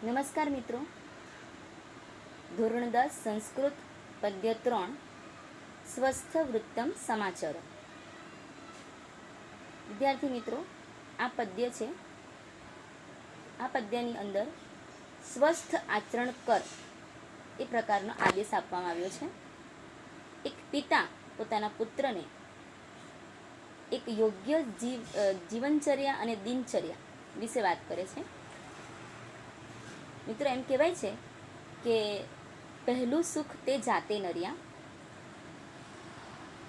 નમસ્કાર મિત્રો, ધોરણ 10 સંસ્કૃત પદ્ય 3 સ્વસ્થ વૃત્તમ સમાચારો. વિદ્યાર્થી મિત્રો, આ પદ્ય છે. આ પદ્યની અંદર સ્વસ્થ આચરણ કર એ પ્રકારનો આદેશ આપવામાં આવ્યો છે. એક પિતા પોતાના પુત્રને એક યોગ્ય જીવનચર્યા અને દિનચર્યા વિશે વાત કરે છે. મિત્રો, એમ કહેવાય છે કે પહેલું સુખ તે જાતે નર્યા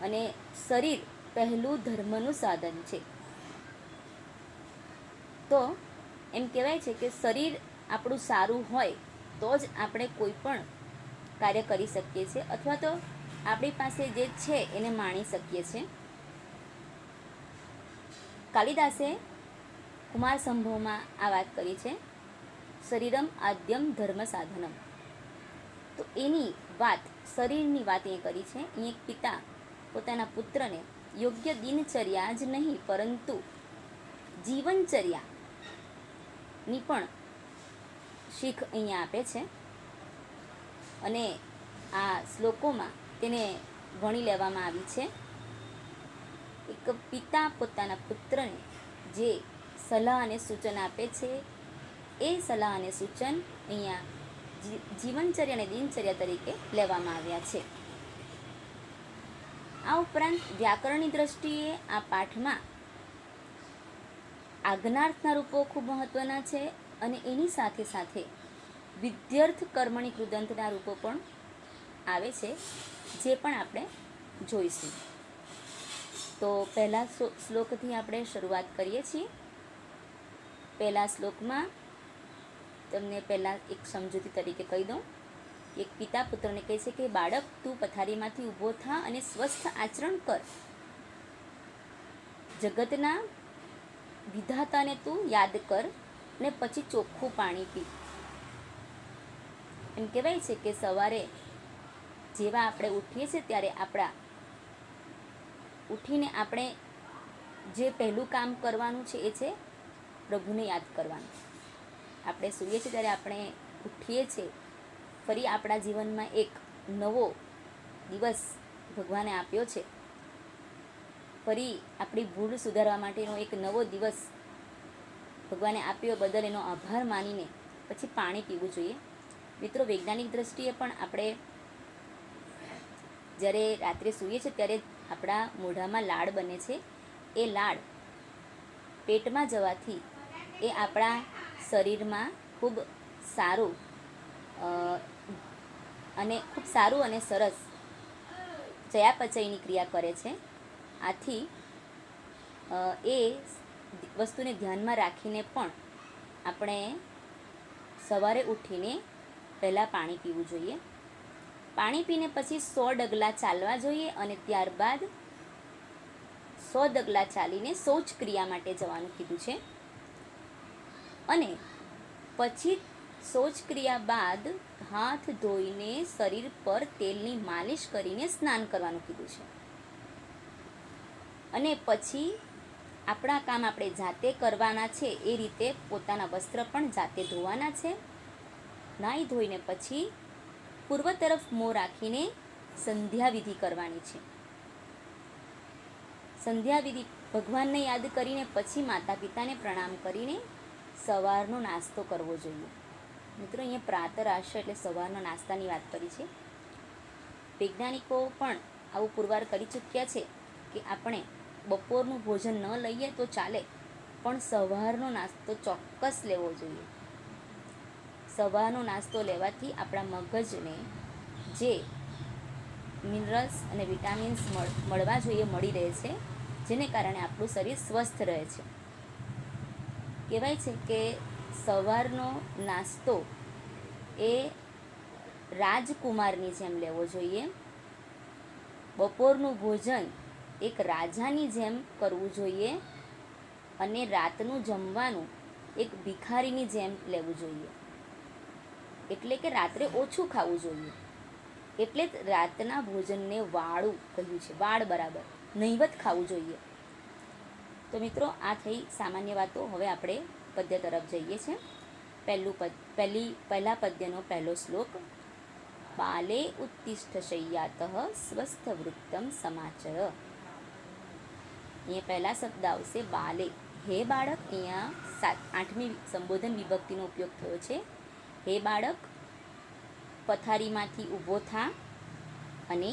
અને શરીર પહેલું ધર્મનું સાધન છે. તો એમ કહેવાય છે કે શરીર આપણું સારું હોય તો જ આપણે કોઈ પણ કાર્ય કરી શકીએ છીએ અથવા તો આપણી પાસે જે છે એને માણી શકીએ છીએ. કાલિદાસે કુમાર સંભવમાં આ વાત કરી છે, શરીરમ આદ્યમ ધર્મ સાધનમ. તો એની વાત, શરીરની વાત એ કરી છે. અહીં એક પિતા પોતાના પુત્રને યોગ્ય દિનચર્યા જ નહીં પરંતુ જીવનચર્યાની પણ શીખ અહીંયા આપે છે અને આ શ્લોકોમાં તેને વણી લેવામાં આવી છે. એક પિતા પોતાના પુત્રને જે સલાહ અને સૂચન આપે છે એ સલાહ અને સૂચન અહીંયા જીવનચર્યા અને દિનચર્યા તરીકે લેવામાં આવ્યા છે. આ ઉપરાંત વ્યાકરણની દ્રષ્ટિએ આ પાઠમાં આજ્ઞાર્થના રૂપો ખૂબ મહત્વના છે અને એની સાથે સાથે વિધ્યર્થ કર્મણી કૃદંતના રૂપો પણ આવે છે, જે પણ આપણે જોઈશું. તો પહેલા શ્લોકથી આપણે શરૂઆત કરીએ છીએ. પહેલા શ્લોકમાં તમને પહેલાં એક સમજૂતી તરીકે કહી દઉં. એક પિતા પુત્રને કહે છે કે બાળક, તું પથારીમાંથી ઊભો થા અને સ્વસ્થ આચરણ કર. જગતના વિધાતાને તું યાદ કર ને પછી ચોખ્ખું પાણી પી. એમ કહેવાય છે કે સવારે જેવા આપણે ઉઠીએ છીએ ત્યારે ઉઠીને આપણે જે પહેલું કામ કરવાનું છે એ છે પ્રભુને યાદ કરવાનું. આપણે સૂઈએ છીએ ત્યારે આપણે ઉઠીએ છીએ, ફરી આપણા જીવનમાં એક નવો દિવસ ભગવાને આપ્યો છે. ફરી આપણી ભૂલ સુધારવા માટેનો એક નવો દિવસ ભગવાને આપ્યો બદલ એનો આભાર માનીને પછી પાણી પીવું જોઈએ. મિત્રો, વૈજ્ઞાનિક દ્રષ્ટિએ પણ આપણે જ્યારે રાત્રે સૂઈએ છીએ ત્યારે આપણા મોઢામાં લાળ બને છે. એ લાળ પેટમાં જવાથી એ આપણા શરીરમાં ખૂબ સારું અને સરસ ચયાપચયની ક્રિયા કરે છે. આથી એ વસ્તુને ધ્યાનમાં રાખીને પણ આપણે સવારે ઉઠીને પહેલાં પાણી પીવું જોઈએ. પાણી પીને પછી 100 ડગલા ચાલવા જોઈએ અને ત્યારબાદ 100 ડગલા ચાલીને શૌચ ક્રિયા માટે જવાનું કીધું છે. અને પછી શૌચ ક્રિયા બાદ હાથ ધોઈને શરીર પર તેલની માલિશ કરીને સ્નાન કરવાનું કીધું છે. અને પછી આપણા કામ આપણે જાતે કરવાના છે એ રીતે પોતાના વસ્ત્ર પણ જાતે ધોવાના છે. નાહી ધોઈને પછી પૂર્વ તરફ મોં રાખીને સંધ્યાવિધિ કરવાની છે. સંધ્યાવિધિ ભગવાનને યાદ કરીને પછી માતા પિતાને પ્રણામ કરીને સવારનો નાસ્તો કરવો જોઈએ. મિત્રો, અહીંયા પ્રાતરાશ એટલે સવારના નાસ્તાની વાત કરી છે. વૈજ્ઞાનિકો પણ આવું પુરવાર કરી ચૂક્યા છે કે આપણે બપોરનું ભોજન ન લઈએ તો ચાલે, પણ સવારનો નાસ્તો ચોક્કસ લેવો જોઈએ. સવારનો નાસ્તો લેવાથી આપણા મગજને જે મિનરલ્સ અને વિટામિન્સ મળવા જોઈએ મળી રહે છે, જેને કારણે આપણું શરીર સ્વસ્થ રહે છે. કહેવાય છે કે સવારનો નાસ્તો એ રાજકુમારની જેમ લેવો જોઈએ. બપોરનું ભોજન એક રાજાની જેમ કરવું જોઈએ અને રાતનું જમવાનું એક ભિખારીની જેમ લેવું જોઈએ. એટલે કે રાત્રે ઓછું ખાવું જોઈએ. એટલે જ રાતના ભોજનને વાળું કહ્યું છે, વાળ બરાબર નહીવત ખાવું જોઈએ. તો મિત્રો, આ થઈ સામાન્ય વાતો. હવે આપણે પદ્ય તરફ જઈએ છીએ. પહેલા પદ્યનો પહેલો શ્લોક. બાલે ઉત્તિષ્ઠ શય્યાતઃ સ્વસ્થવૃત્તમ સમાચર. અહીંયા પહેલા શબ્દ આવશે બાલે, હે બાળક. અહીંયા 8મી સંબોધન વિભક્તિનો ઉપયોગ થયો છે. હે બાળક, પથારીમાંથી ઊભો થા અને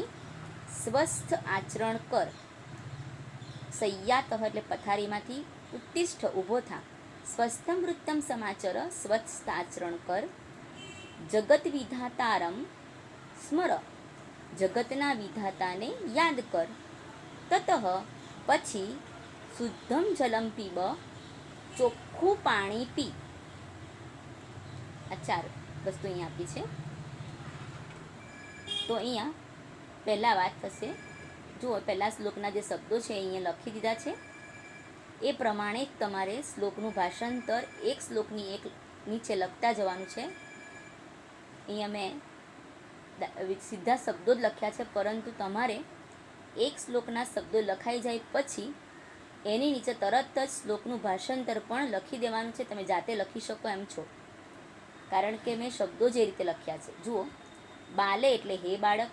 સ્વસ્થ આચરણ કર. શય્યાતઃ એટલે પથારીમાંથી, ઉત્તિષ્ઠ ઊભો થા, સ્વસ્થમ વૃત્તમ સમાચર સ્વસ્થ આચરણ કર. જગત વિધાતારમ સ્મર, જગતના વિધાતાને યાદ કર. તતઃ પછી શુદ્ધમ જલમ પીબ, ચોખ્ખું પાણી પી. આ 4 વસ્તુ અહીંયા આપી છે. તો અહીંયા પહેલાં વાત થશે. જુઓ, પહેલા શ્લોકના જે શબ્દો છે અહીંયા લખી દીધા છે. એ પ્રમાણે તમારે શ્લોકનું ભાષાંતર એક શ્લોકની એક નીચે લખતા જવાનું છે. અહીંયા મેં સીધા શબ્દો જ લખ્યા છે, પરંતુ તમારે એક શ્લોકના શબ્દો લખાઈ જાય પછી એની નીચે તરત જ શ્લોકનું ભાષાંતર પણ લખી દેવાનું છે. તમે જાતે લખી શકો એમ છો, કારણ કે મેં શબ્દો જે રીતે લખ્યા છે. જુઓ, બાલે એટલે હે બાળક,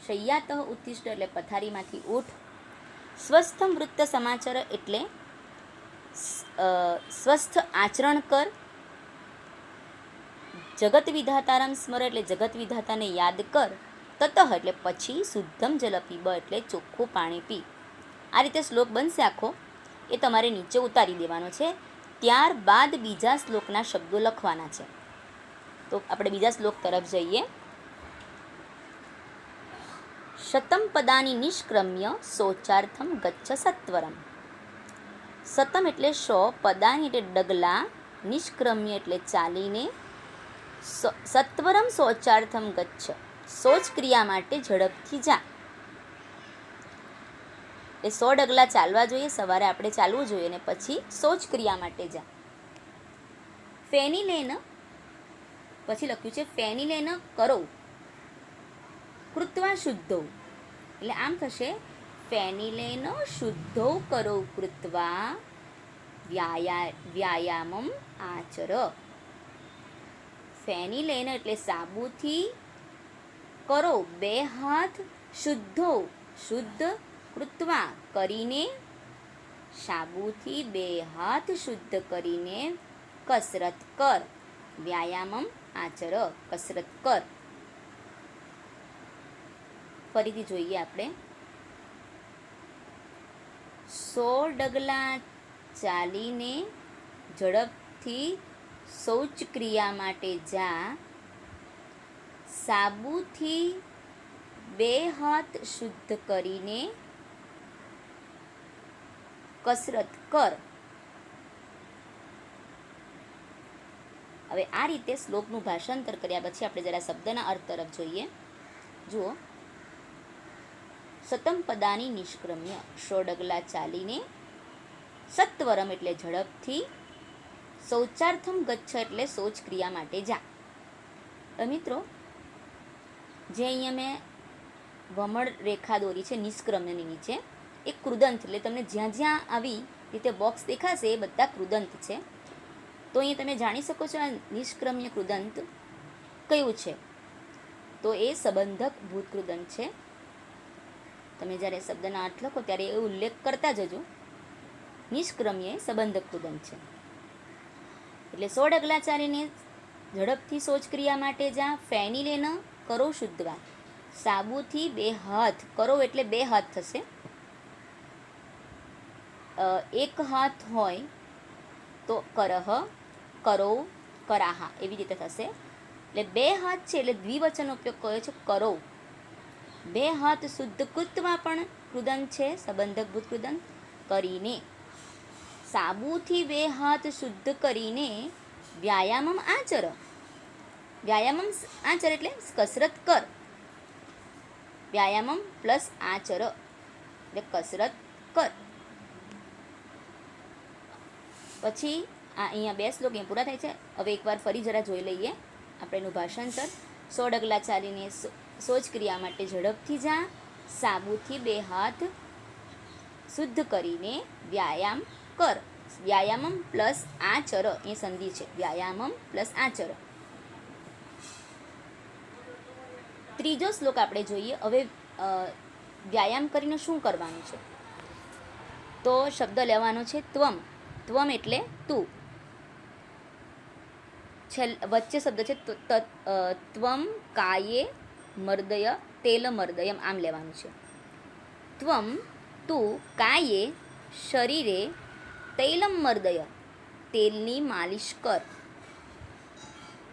શય્યાતઃ ઉત્તિષ્ઠ એટલે પથારીમાંથી ઉઠ, સ્વસ્થમ વૃત્ત સમાચાર એટલે સ્વસ્થ આચરણ કર, જગત વિધાતારામ સ્મર એટલે જગત વિધાતાને યાદ કર, તતઃ એટલે પછી શુદ્ધમ જલ પીબ એટલે ચોખ્ખું પાણી પી. આ રીતે શ્લોક બનશે આખો. એ તમારે નીચે ઉતારી દેવાનો છે. ત્યારબાદ બીજા શ્લોકના શબ્દો લખવાના છે. તો આપણે બીજા શ્લોક તરફ જઈએ. શતમ પદાની નિષ્ક્રમ્ય શૌચાર્થમ ગચ્છ સત્વરમ. શતમ એટલે 100, પદાની એટલે ડગલા, નિષ્ક્રમ્ય એટલે ચાલીને, સત્વરમ શૌચાર્થમ ગચ્છ શૌચ ક્રિયા માટે ઝડપથી જા. એ 100 ડગલા ચાલવા જોઈએ, સવારે આપણે ચાલવું જોઈએ, અને પછી શૌચ ક્રિયા માટે જા. ફેનિલેન, પછી લખ્યું છે ફેનિલેન કરો કૃત્વા શુદ્ધો. એટલે આમ થશે, ફેનિલેન શુદ્ધો કરો કૃત્વા વ્યાયામમ આચર. ફેનિલેન એટલે સાબુથી કરો 2 હાથ, શુદ્ધો શુદ્ધ, કૃત્વા કરીને, સાબુથી 2 હાથ શુદ્ધ કરીને કસરત કર. વ્યાયામમ આચર, કસરત કર. ફરીથી જોઈએ આપણે. 100 ડગલા ચાલીને ઝડપથી શૌચ ક્રિયા માટે જા, સાબુથી 2 હાથ શુદ્ધ કરીને કસરત કર. હવે આ રીતે શ્લોકનું ભાષાંતર કર્યા પછી આપણે જરા શબ્દના અર્થ તરફ જોઈએ. જુઓ, સતમ પદાની નિષ્ક્રમ્ય 100 ડગલા ચાલીને, સત્વરમ એટલે ઝડપથી, શૌચાર્થમ ગચ્છ એટલે શૌચ ક્રિયા માટે જા. મિત્રો, જે અહીંયા મેં વમળ રેખા દોરી છે નિષ્ક્રમ્યની નીચે, એ કૃદંત, એટલે તમને જ્યાં જ્યાં આવી રીતે બોક્સ દેખાશે એ બધા કૃદંત છે. તો અહીંયા તમે જાણી શકો છો આ નિષ્ક્રમ્ય કૃદંત કયું છે. તો એ સંબંધક ભૂત કૃદંત છે. તમે જ્યારે શબ્દના અર્થ લખો ત્યારે એ ઉલ્લેખ કરતા જજો. નિષ્ક્રમ્ય એ સંબંધક કૃદંત છે. એટલે 100 ડગલા ચાલીને ઝડપથી શૌચ ક્રિયા માટે જા. ફેનિલેન કરો શુદ્ધવા, સાબુથી 2 હાથ, કરો એટલે 2 હાથ થશે. 1 હાથ હોય તો કરહ, કરો, કરાહા એવી રીતે થશે. એટલે 2 હાથ છે એટલે દ્વિવચનનો ઉપયોગ કર્યો છે, કરો. 2 હાથ શુદ્ધ કૃત્વા પણ કૃદંત છે, સંબંધક ભૂત કૃદંત. કરીને, સાબુથી 2 હાથ શુદ્ધ કરીને વ્યાયામમ આચર. વ્યાયામમ આચર એટલે કસરત કર. વ્યાયામમ પ્લસ આચર એટલે કસરત કર. પછી અહીંયા 2 શ્લોક અહીંયા પૂરા થાય છે. હવે એકવાર ફરી જરા જોઈ લઈએ આપણે એનું ભાષાંતર. 100 ડગલા ચાલીને શૌચ ક્રિયા માટે ઝડપથી જા, સાબુથી 2 હાથ શુદ્ધ કરીને વ્યાયામ કર. વ્યાયામમ પ્લસ આચર એ સંધિ છે. વ્યાયામમ પ્લસ આચર. ત્રીજો શ્લોક આપણે જોઈએ. હવે વ્યાયામ કરીને શું કરવાનું છે? તો શબ્દ લેવાનો છે ત્વમ. ત્વમ એટલે તું. વચ્ચે શબ્દ છે ત્વમ કાયે મર્દય તેલ મર્દયમ, આમ લેવાનું છે. ત્વમ તું કાયે શરીરે તૈલમ મર્દય તેલની માલિશ કર.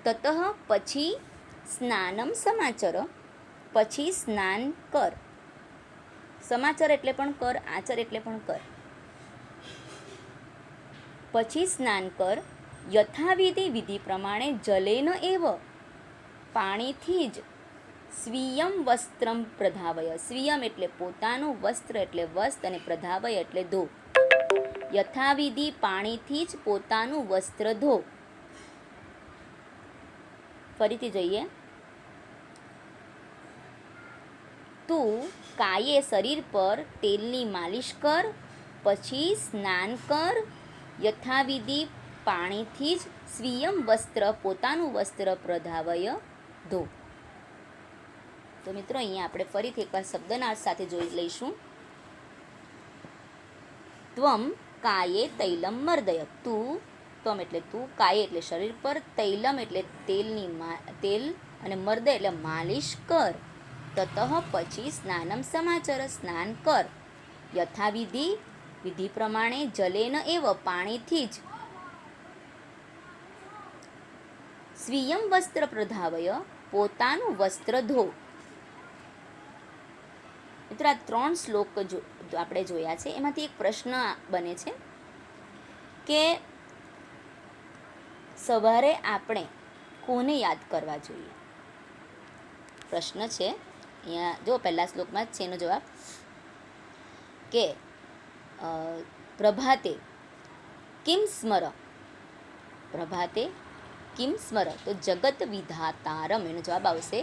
તતઃ પછી સ્નાનમ સમાચર પછી સ્નાન કર. સમાચર એટલે પણ કર, આચર એટલે પણ કર. પછી સ્નાન કર. યથાવિધિ વિધિ પ્રમાણે જલેન એવ પાણીથી જ સ્વીયમ વસ્ત્રમ પ્રધાવય. સ્વીયમ એટલે પોતાનું, વસ્ત્ર એટલે વસ્ત્ર અને પ્રધાવય એટલે ધો. યથાવિધિ પાણીથી જ પોતાનું વસ્ત્ર ધો. ફરીથી જોઈએ. તું કાયે શરીર પર તેલની માલિશ કર, પછી સ્નાન કર. યથાવિધિ પાણીથી જ સ્વીયમ વસ્ત્ર પોતાનું વસ્ત્ર પ્રધાવય ધો. તો મિત્રો અહીંયા આપણે ફરીથી એકવાર શબ્દના અર્થ સાથે જોઈ લઈશું. ત્વમ કાયે તૈલમ મર્દય. તું, ત્વમ એટલે તું, કાયે એટલે શરીર પર, તૈલમ એટલે તેલ અને મર્દય એટલે માલિશ કર. તતઃ પછી સ્નાનમ સમાચર સ્નાન કર. યથાવિધિ વિધિ પ્રમાણે જલેન એવ પાણીથી જ સ્વીયમ વસ્ત્ર પ્રધાવય પોતાનું વસ્ત્ર ધો. મિત્રો આ 3 શ્લોક આપણે જોયા છે. એમાંથી એક પ્રશ્ન બને છે કે સવારે આપણે કોને યાદ કરવા જોઈએ? પ્રશ્ન છે અહીંયા. જો પહેલા શ્લોકમાં જ છે એનો જવાબ કે પ્રભાતે કિમ સ્મર. પ્રભાતે કિમ સ્મર. તો જગત વિધાતારમ એનો જવાબ આવશે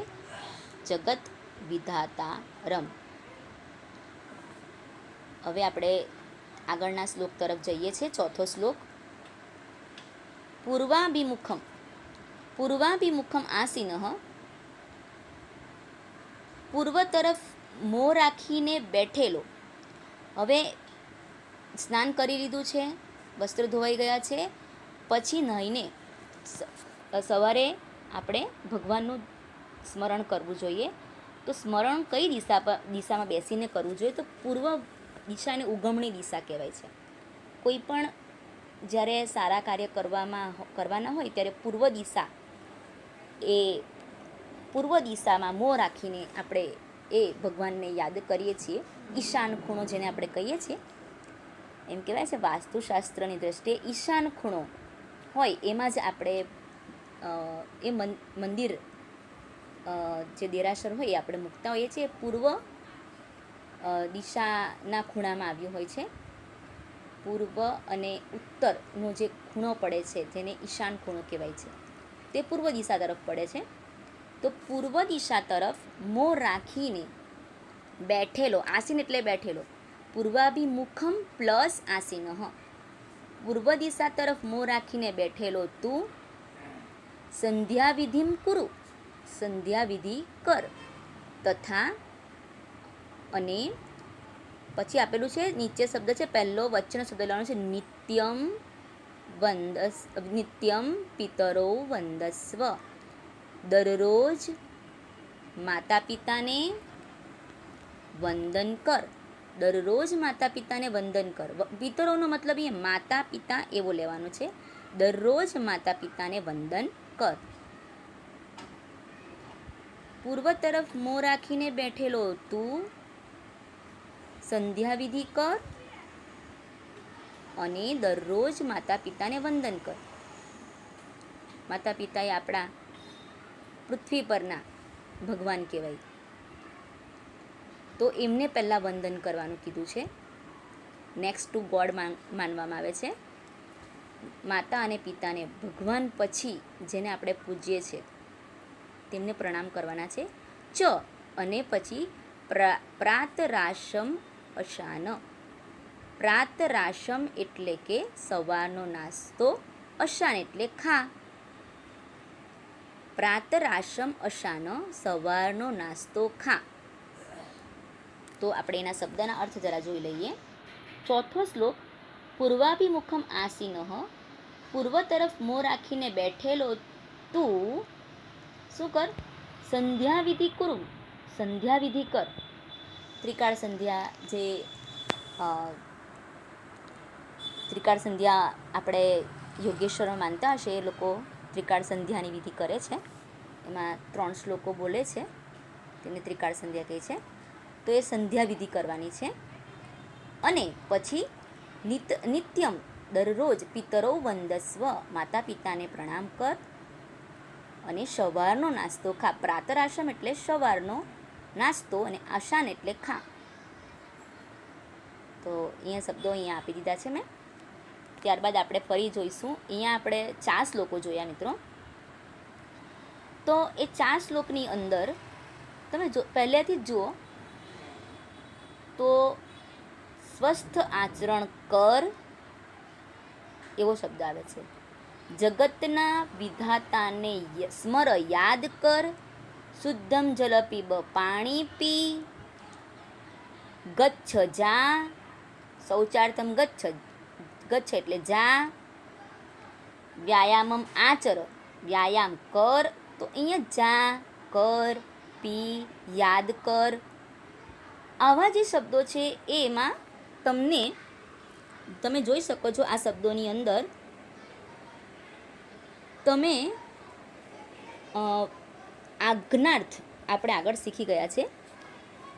જગત વિધાતારમ. હવે આપણે આગળના શ્લોક તરફ જઈએ છીએ. ચોથો શ્લોક. પૂર્વાભિમુખમ પૂર્વાભિમુખમ આસીનઃ. પૂર્વ તરફ મોં રાખીને બેઠેલો. હવે સ્નાન કરી લીધું છે, વસ્ત્ર ધોવાઈ ગયા છે, પછી નાહીને સવારે આપણે ભગવાનનું સ્મરણ કરવું જોઈએ. તો સ્મરણ કઈ દિશામાં બેસીને કરવું જોઈએ? તો પૂર્વ દિશાને ઉગમણી દિશા કહેવાય છે. કોઈ પણ જ્યારે સારા કાર્ય કરવાના હોય ત્યારે પૂર્વ દિશામાં મોં રાખીને આપણે એ ભગવાનને યાદ કરીએ છીએ. ઈશાન ખૂણો જેને આપણે કહીએ છીએ, એમ કહેવાય છે વાસ્તુશાસ્ત્રની દ્રષ્ટિએ ઈશાન ખૂણો હોય એમાં જ આપણે એ મંદિર જે દેરાસર હોય એ આપણે મૂકતા હોઈએ છીએ. પૂર્વ દિશાના ખૂણામાં આવ્યું હોય છે. પૂર્વ અને ઉત્તરનો જે ખૂણો પડે છે જેને ઈશાન ખૂણો કહેવાય છે, તે પૂર્વ દિશા તરફ પડે છે. તો પૂર્વ દિશા તરફ મોં રાખીને બેઠેલો. આસીન એટલે બેઠેલો. પૂર્વાભિમુખમ પ્લસ આસીનઃ. પૂર્વ દિશા તરફ મોં રાખીને બેઠેલો તું સંધ્યાવિધિમ કુરુ. સંધ્યાવિધિ કર. તથા અને પછી આપેલું છે નીચે શબ્દ છે, પહેલો વચ્ચેનો શબ્દ લેવાનો છે નિત્યમ પિતરો વંદસ્વ. દરરોજ માતા પિતાને વંદન કર. દરરોજ માતા પિતાને વંદન કર. પિતરોનો મતલબ એ માતા પિતા એવો લેવાનો છે. દરરોજ માતા પિતાને વંદન કર. પૂર્વ તરફ મોં રાખીને બેઠેલો તું સંધ્યાવિધિ કર અને દરરોજ માતા પિતાને વંદન કર. માતા પિતા એ આપણા પૃથ્વી પરના ભગવાન કહેવાય. તો એમને પહેલાં વંદન કરવાનું કીધું છે. નેક્સ્ટ ટુ ગોડ માનવામાં આવે છે. માતા અને પિતાને ભગવાન પછી જેને આપણે પૂજીએ છીએ તેમને પ્રણામ કરવાના છે. અને પછી પ્રાતરાશમ અશાન. પ્રાતરાશમ એટલે કે સવારનો નાસ્તો, અશાન એટલે ખા. પ્રાતરાશમ અશાનો સવારનો નાસ્તો ખા. તો આપણે એના શબ્દના અર્થ જરા જોઈ લઈએ. ચોથો શ્લોક, પૂર્વાભિમુખમ આસીનઃ, પૂર્વ તરફ મોં રાખીને બેઠેલો તું શું કર? સંધ્યાવિધિ કુરુ, સંધ્યાવિધિ કર. ત્રિકાળ સંધ્યા જે ત્રિકાળ સંધ્યા આપણે યોગેશ્વરમાં માનતા હશે એ લોકો ત્રિકાળ સંધ્યાની વિધિ કરે છે. એમાં 3 શ્લોકો બોલે છે, તેને ત્રિકાળ સંધ્યા કહે છે. તો એ સંધ્યા વિધિ કરવાની છે. અને પછી નિત્યમ દરરોજ પિતરો વંદસ્વ, માતા પિતાને પ્રણામ કર અને સવારનો નાસ્તો ખા. પ્રાતરાશમ એટલે સવારનો નાસ્તો અને આશાન એટલે ખા. તો અહીંયા શબ્દો અહીંયા આપી દીધા છે મેં. ત્યારબાદ આપણે ફરી જોઈશું. અહીંયા આપણે 4 શ્લોકો જોયા મિત્રો. તો એ 4 શ્લોકની અંદર તમે પહેલેથી જ જુઓ તો સ્વસ્થ આચરણ કર એવો શબ્દ આવે છે. જગતના વિધાતાને સ્મર, યાદ કર. શુદ્ધમ જલ પીબ, પાણી પી. ગચ્છ જા, શૌચાર્થમ ગચ્છ, ગચ્છ એટલે જા. વ્યાયામમ આચર, વ્યાયામ કર. તો અહીંયા જા, કર, પી, યાદ કર, આવા જે શબ્દો છે એમાં તમે જોઈ શકો છો. આ શબ્દોની અંદર તમે આજ્ઞાર્થ આપણે આગળ શીખી ગયા છે.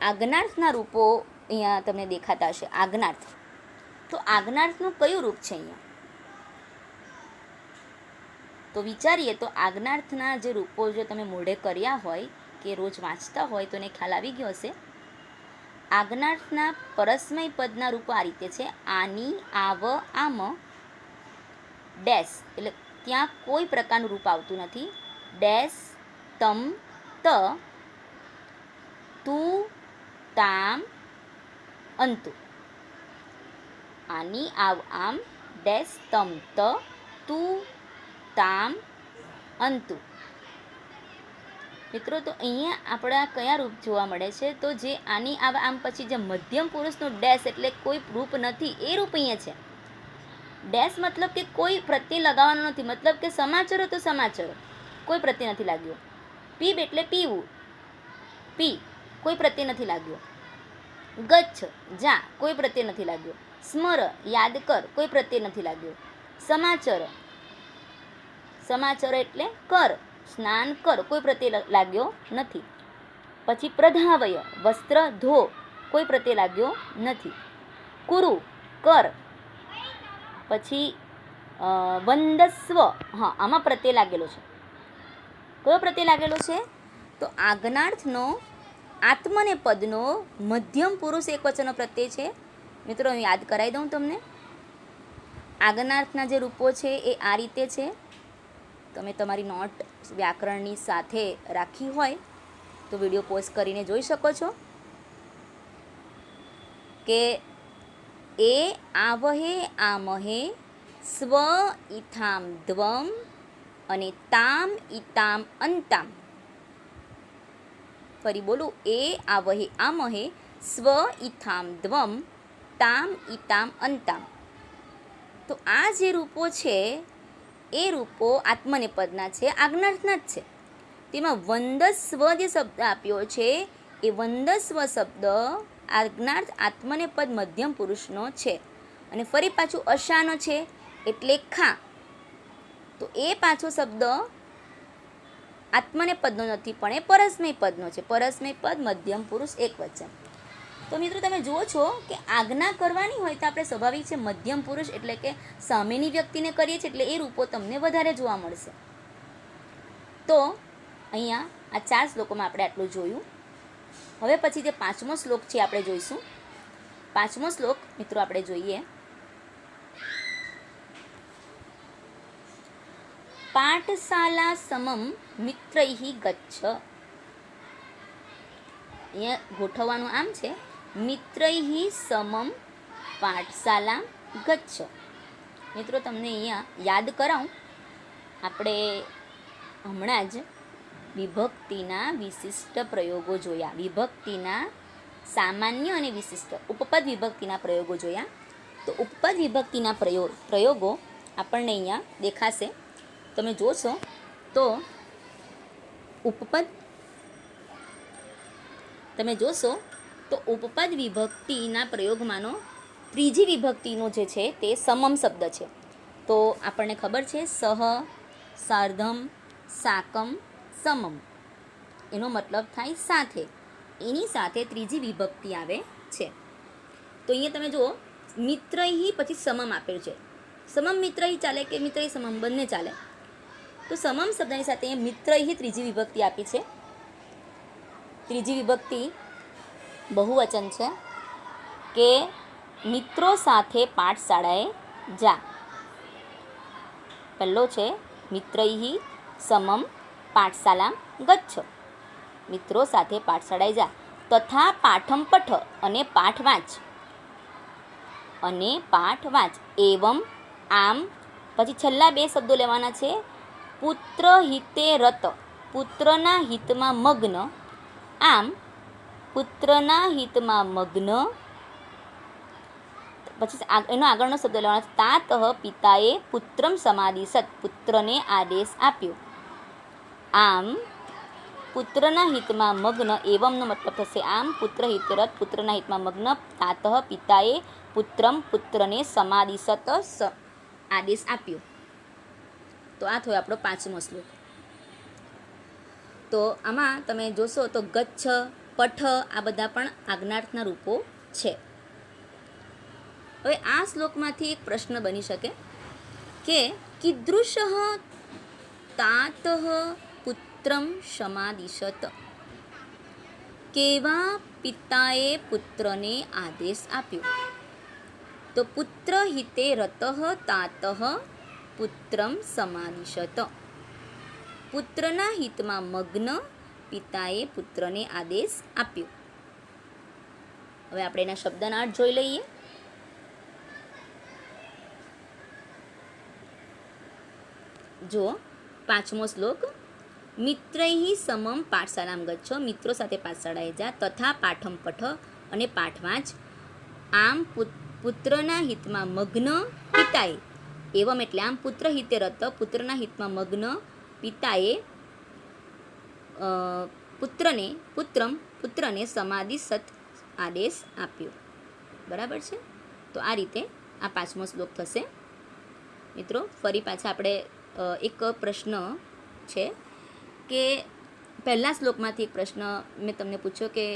આજ્ઞાર્થના રૂપો અહીંયા તમને દેખાતા હશે. આજ્ઞાર્થ, તો આજ્ઞાર્થનું કયું રૂપ છે અહીંયા? તો વિચારીએ તો આજ્ઞાર્થના જે રૂપો જો તમે મોઢે કર્યા હોય કે રોજ વાંચતા હોય તો એને ખ્યાલ આવી ગયો હશે. આજ્ઞાર્થના પરસ્મય પદના રૂપો આ રીતે છે. આની, આવ, આમ, ડેશ એટલે ત્યાં કોઈ પ્રકારનું રૂપ આવતું નથી. ડેશ, તમ, ત, તું, તામ, અંતુ. આની, આવ, આમ, ડેશ, તમ, ત, તું, તામ, અંતુ. મિત્રો તો અહીંયા આપણા કયા રૂપ જોવા મળે છે? તો જે આની આવ આમ પછી જે મધ્યમ પુરુષનો ડેશ એટલે કોઈ રૂપ નથી એ રૂપ અહીંયા છે. ડેશ મતલબ કે કોઈ પ્રત્યય લગાવવાનો નથી, મતલબ કે સમાચારો તો સમાચારો, કોઈ પ્રત્યય નથી લાગ્યો. પીબ એટલે પીવું, પી, કોઈ પ્રત્યય નથી લાગ્યો. ગચ્છ જા, કોઈ પ્રત્યય નથી લાગ્યો. સ્મર યાદ કર, કોઈ પ્રત્યય નથી લાગ્યો. સમાચાર, સમાચાર એટલે કર, સ્નાન કર, કોઈ પ્રત્યય લાગ્યો નથી. પછી પ્રધાવય વસ્ત્ર ધો, કોઈ પ્રત્યય લાગ્યો નથી. કુરુ કર. પછી વંદસ્વ, હા આમાં પ્રત્યય લાગેલો છે. કયો પ્રત્યય લાગેલો છે? તો આજ્ઞાર્થનો આત્મને પદનો મધ્યમ પુરુષ એકવચનનો પ્રત્યય છે. મિત્રો હું યાદ કરાવી દઉં તમને. આજ્ઞાર્થના જે રૂપો છે એ આ રીતે છે. તમે તમારી નોટ વ્યાકરણની સાથે રાખી હોય તો વિડીયો પોઝ કરીને જોઈ શકો છો કે એ આવહે આમહે, સ્વ ઇથામ દ્વમ અને તામ ઇતામ અંતામ. ફરી બોલું, એ આવહે આમહે, સ્વ ઇથામ દ્વમ, તામ ઇતામ અંતામ. તો આ જે રૂપો છે એ રૂપો આત્મનેપદના છે, આજ્ઞાર્થના જ છે. તેમાં વંદસ્વ જે શબ્દ આપ્યો છે એ વંદસ્વ શબ્દ આજ્ઞાર્થ આત્મનેપદ મધ્યમ પુરુષનો છે. અને ફરી પાછું અશાનો છે એટલે ખા. તો એ પાછો શબ્દ આત્મનેપદનો નથી પણ એ પરસ્મય પદનો છે. પરસ્મય પદ મધ્યમ પુરુષ એકવચન. તો મિત્રો તમે જુઓ છો કે આજ્ઞા કરવાની હોય તો આપણે સ્વાભાવિક છે મધ્યમ પુરુષ એટલે કે સામેની વ્યક્તિને કરીએ છીએ એટલે એ રૂપો તમને વધારે જોવા મળશે. તો અહીંયા આ 4 શ્લોકોમાં આપણે આટલું જોયું. હવે પછી જે 5મો શ્લોક છે આપણે જોઈશું. 5મો શ્લોક મિત્રો આપણે જોઈએ. પાઠશાલા સમમ મિત્રૈઃ ગચ્છ. અહીંયા ગોઠવવાનું આમ છે, મિત્રૈઃ સમમ પાઠશાલા ગચ્છ. મિત્રો તમને અહીંયા યાદ કરાવું, આપણે હમણાં જ વિભક્તિના વિશિષ્ટ પ્રયોગો જોયા. વિભક્તિના સામાન્ય અને વિશિષ્ટ ઉપપદ વિભક્તિના પ્રયોગો જોયા. તો ઉપપદ વિભક્તિના પ્રયોગો આપણને અહીંયા દેખાશે. તમે જોશો તો ઉપપદ વિભક્તિના પ્રયોગમાંનો ત્રીજી વિભક્તિનો જે છે તે સમમ શબ્દ છે. તો આપણને ખબર છે સહ, સાર્ધમ, સાકમ, સમમ. એનો મતલબ થાય સાથે. એની સાથે ત્રીજી વિભક્તિ આવે છે. તો અહીંયા તમે જુઓ, મિત્રૈ પછી સમમ આપેલું છે. સમમ મિત્રૈ ચાલે કે મિત્રૈ સમમ, બંને ચાલે. તો સમમ શબ્દની સાથે મિત્રૈ ત્રીજી વિભક્તિ આપી છે. ત્રીજી વિભક્તિ બહુવચન છે કે મિત્રો સાથે પાઠશાળાએ જા. પહેલો છે મિત્રૈ સમમ પાઠશાલા ગચ્છ. મિત્રો સાથે પાઠશાળાએ જા. તથા પાઠમ પઠ અને પાઠ વાંચ. એવમ આમ. પછી છેલ્લા બે શબ્દો લેવાના છે. પુત્ર હિતે રત, પુત્રના હિતમાં મગ્ન. આમ પુત્રના હિતમાં મગ્ન. પછી એનો આગળનો શબ્દ લેવાનો છે. તાતઃ પિતાએ પુત્રમ સમાદિશત, પુત્રને આદેશ આપ્યો. આમ પુત્રના હિતમાં મગ્ન. એવમનો મતલબ થશે આમ પુત્ર હિતરત, પુત્રના હિતમાં મગ્ન. તાતઃ પિતાએ પુત્રને સમાદિશત, આદેશ આપ્યો. તો આ થયો આપણો 5મો શ્લોક. તો આમાં તમે જોશો તો ગચ્છ, પઠ આ બધા પણ આજ્ઞાર્થના રૂપો છે. હવે આ શ્લોકમાંથી એક પ્રશ્ન બની શકે કે કીદૃશઃ તાતઃ પુત્રમ સમાદિશત. કેવા પિતાએ પુત્રને આદેશ આપ્યો. તો પુત્ર હિતે રતઃ તાતઃ પુત્રમ સમાદિશત. પુત્રના હિતમાં મગ્ન, પિતાએ પુત્રને આદેશ આપ્યો. હવે આપણે એના શબ્દના અર્થ જોઈ લઈએ. જો 5મો શ્લોક. મિત્રૈ સમમ પાઠશાળામ ગચ્છ. મિત્રો સાથે પાઠશાળાએ જા. તથા પાઠમ પઠ અને પાઠ વાંચ. આમ પુત્રના હિતમાં મગ્ન પિતાએ. એવમ એટલે આમ પુત્ર હિતે રત, પુત્રના હિતમાં મગ્ન પિતાએ પુત્રને સમાદિશત આદેશ આપ્યો. બરાબર છે. તો આ રીતે આ 5મો શ્લોક થશે. મિત્રો ફરી પાછા આપણે એક પ્રશ્ન છે કે પહેલા શ્લોકમાંથી એક પ્રશ્ન મેં તમને પૂછ્યો કે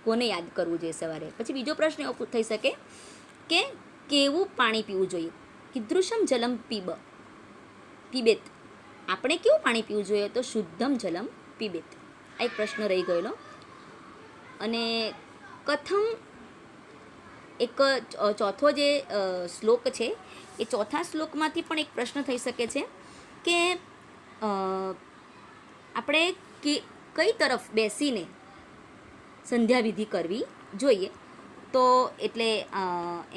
કોને યાદ કરવું જોઈએ સવારે. પછી બીજો પ્રશ્ન એવો થઈ શકે કે કેવું પાણી પીવું જોઈએ. કીદૃશમ જલમ પીબેત. આપણે કેવું પાણી પીવું જોઈએ. તો શુદ્ધમ જલમ પીબેત. આ એક પ્રશ્ન રહી ગયેલો. અને કથમ એક ચોથો જે શ્લોક છે એ ચોથા શ્લોકમાંથી પણ એક પ્રશ્ન થઈ શકે છે કે આપણે કઈ તરફ બેસીને સંધ્યાવિધિ કરવી જોઈએ. તો એટલે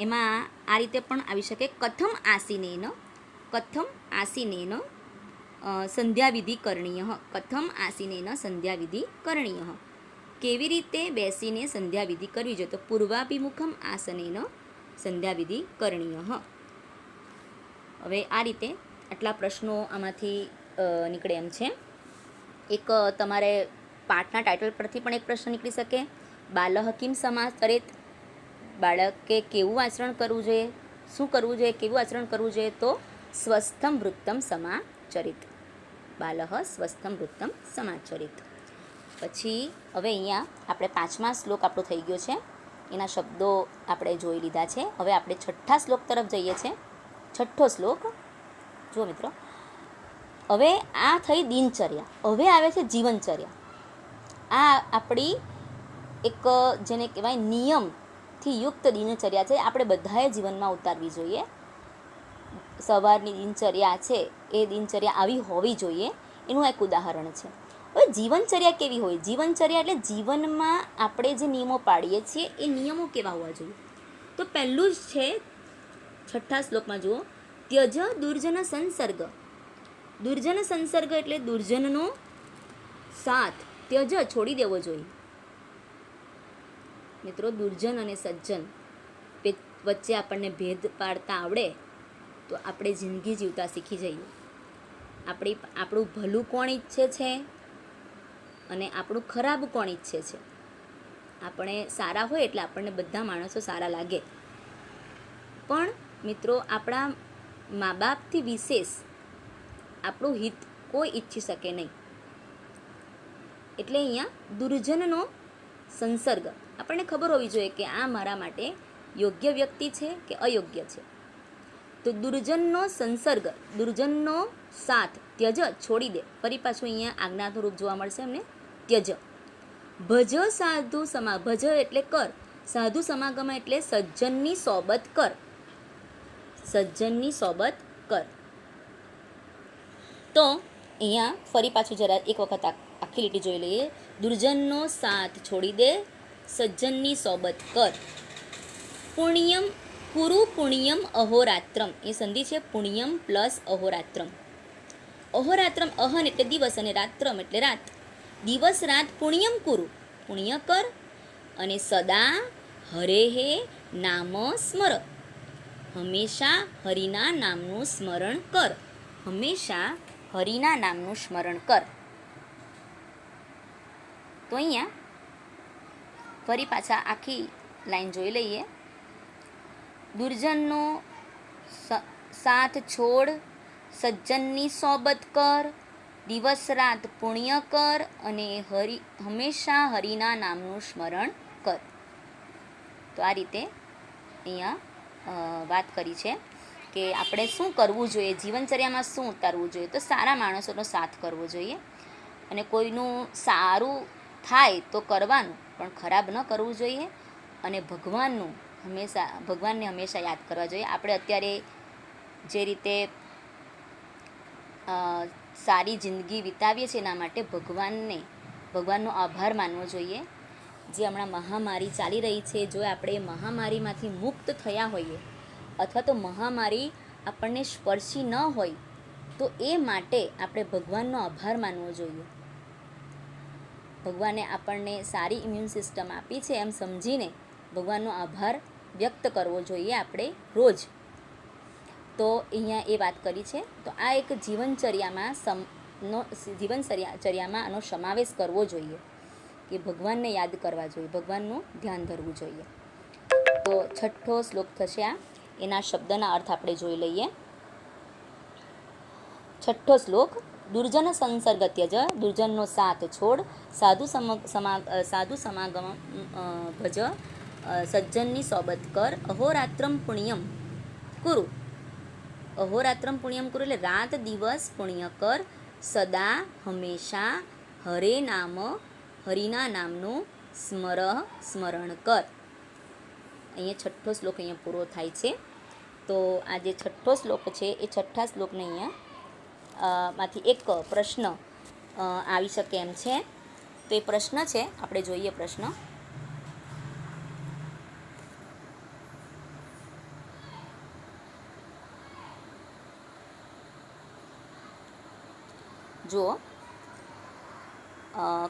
એમાં આ રીતે પણ આવી શકે. કથમ આસીનેન સંધ્યાવિધિ કરણીય. કેવી રીતે બેસીને સંધ્યાવિધિ કરવી જોઈએ. તો પૂર્વાભિમુખમ આસનેન સંધ્યાવિધિ કરણીય. હવે આ રીતે આટલા પ્રશ્નો આમાંથી નીકળે એમ છે. એક તમારે પાઠના ટાઇટલ પરથી પણ એક પ્રશ્ન નીકળી શકે. બાલઃ કિમ સમાચરેત. બાળકે કેવું આચરણ કરવું જોઈએ, શું કરવું જોઈએ, કેવું આચરણ કરવું જોઈએ. તો સ્વસ્થમ વૃત્તમ સમાચરિત. બાલઃ સ્વસ્થમ વૃત્તમ સમાચરિત. પછી હવે અહીંયા આપણે 5મા શ્લોક આપણો થઈ ગયો છે. એના શબ્દો આપણે જોઈ લીધા છે. હવે આપણે 6થા શ્લોક તરફ જઈએ છીએ. 6થો શ્લોક જુઓ મિત્રો. હવે આ થઈ દિનચર્યા. હવે આવે છે જીવનચર્યા. આ આપણી એક જેને કહેવાય નિયમથી યુક્ત દિનચર્યા છે. આપણે બધાએ જીવનમાં ઉતારવી જોઈએ. સવારની દિનચર્યા છે એ દિનચર્યા આવી હોવી જોઈએ. એનું એક ઉદાહરણ છે. હવે જીવનચર્યા કેવી હોય. જીવનચર્યા એટલે જીવનમાં આપણે જે નિયમો પાડીએ છીએ એ નિયમો કેવા હોવા જોઈએ. તો પહેલું જ છે છઠ્ઠા શ્લોકમાં જુઓ, ત્યજ દુર્જન સંસર્ગ. દુર્જન સંસર્ગ એટલે દુર્જનનો સાથ, ત્યજ છોડી દેવો જોઈએ. મિત્રો, દુર્જન અને સજ્જન વચ્ચે આપણને ભેદ પાડતા આવડે તો આપણે જિંદગી જીવતા શીખી જઈએ. આપણું ભલું કોણ ઈચ્છે છે અને આપણું ખરાબ કોણ ઈચ્છે છે. આપણે સારા હોય એટલે આપણને બધા માણસો સારા લાગે, પણ મિત્રો આપણા મા બાપથી વિશેષ આપણું હિત કોઈ ઈચ્છી શકે નહીં. એટલે અહીંયા દુર્જનનો સંસર્ગ આપણને ખબર હોવી જોઈએ કે આ મારા માટે યોગ્ય વ્યક્તિ છે કે અયોગ્ય છે. તો દુર્જનનો સંસર્ગ, દુર્જનનો સાથ, ત્યજ છોડી દે. ફરી પાછું અહીંયા આજ્ઞાનું રૂપ જોવા મળશે એમને, ત્યજ. ભજ સાધુ ભજ એટલે કર, સાધુ સમાગમ એટલે સજ્જનની સોબત કર. સજ્જનની સોબત કર. તો અહીંયા ફરી પાછું જરા એક વખત આખી લીટી જોઈ લઈએ. દુર્જનનો સાથ છોડી દે, સજ્જનની સોબત કર. પુણ્યમ કુરુ પુણ્યમ અહોરાત્રમ. એ સંધિ છે પુણ્યમ પ્લસ અહોરાત્રમ. અહોરાત્રમ, અહન એટલે દિવસ અને રાત્રમ એટલે રાત. દિવસ રાત પુણ્યમ કુરુ, પુણ્ય કર. અને સદા હરેહે નામ સ્મર, હંમેશા હરિના નામનું સ્મરણ કર. હંમેશા હરિના નામનું સ્મરણ કર. તો અહીંયા ફરી પાછા આખી લાઈન જોઈ લઈએ. દુર્જનનો સાથ છોડ, સજ્જનની સોબત કર, દિવસ રાત પુણ્ય કર અને હંમેશા હરિના નામનું સ્મરણ કર. તો આ રીતે અહીંયા વાત કરી છે કે આપણે શું કરવું જોઈએ, જીવનચર્યામાં શું ઉતારવું જોઈએ. તો સારા માણસોનો સાથ કરવો જોઈએ અને કોઈનું સારું થાય તો કરવાનું, પણ ખરાબ ન કરવું જોઈએ. અને ભગવાનને હંમેશા યાદ કરવા જોઈએ. આપણે અત્યારે જે રીતે સારી જિંદગી વિતાવીએ છીએ એના માટે ભગવાનનો આભાર માનવો જોઈએ. જે હમણાં મહામારી ચાલી રહી છે, જો આપણે મહામારીમાંથી મુક્ત થયા હોઈએ અથવા તો મહામારી આપણને સ્પર્શી ન હોય તો એ માટે આપણે ભગવાનનો આભાર માનવો જોઈએ. ભગવાને આપણને સારી ઇમ્યુન સિસ્ટમ આપી છે એમ સમજીને ભગવાનનો આભાર વ્યક્ત કરવો જોઈએ આપણે રોજ. તો અહીંયા એ વાત કરી છે. તો આ એક જીવનચર્યામાં આનો સમાવેશ કરવો જોઈએ કે ભગવાનને યાદ કરવા જોઈએ, ભગવાનનું ધ્યાન ધરવું જોઈએ. તો છઠ્ઠો શ્લોક થશે આ. એના શબ્દના અર્થ આપણે જોઈ લઈએ. છઠ્ઠો શ્લોક, દુર્જન સંસર્ગ ત્યજ, દુર્જનનો સાથ છોડ, સાધુ સમાગમ ભજ, સજ્જનની સોબત કર, અહોરાત્રમ પુણ્યમ કુરુ. અહોરાત્રમ પુણ્યમ કુરુ એટલે રાત દિવસ પુણ્ય કર, સદા હંમેશા હરિના નામનું સ્મરણ કર. અહીંયા છઠ્ઠો શ્લોક અહીંયા પૂરો થાય છે. તો આ જે છઠ્ઠો શ્લોક છે એ છઠ્ઠા શ્લોકને અહીંયા માંથી એક પ્રશ્ન આવી શકે એમ છે. તો એ પ્રશ્ન છે, આપણે જોઈએ પ્રશ્ન. જુઓ,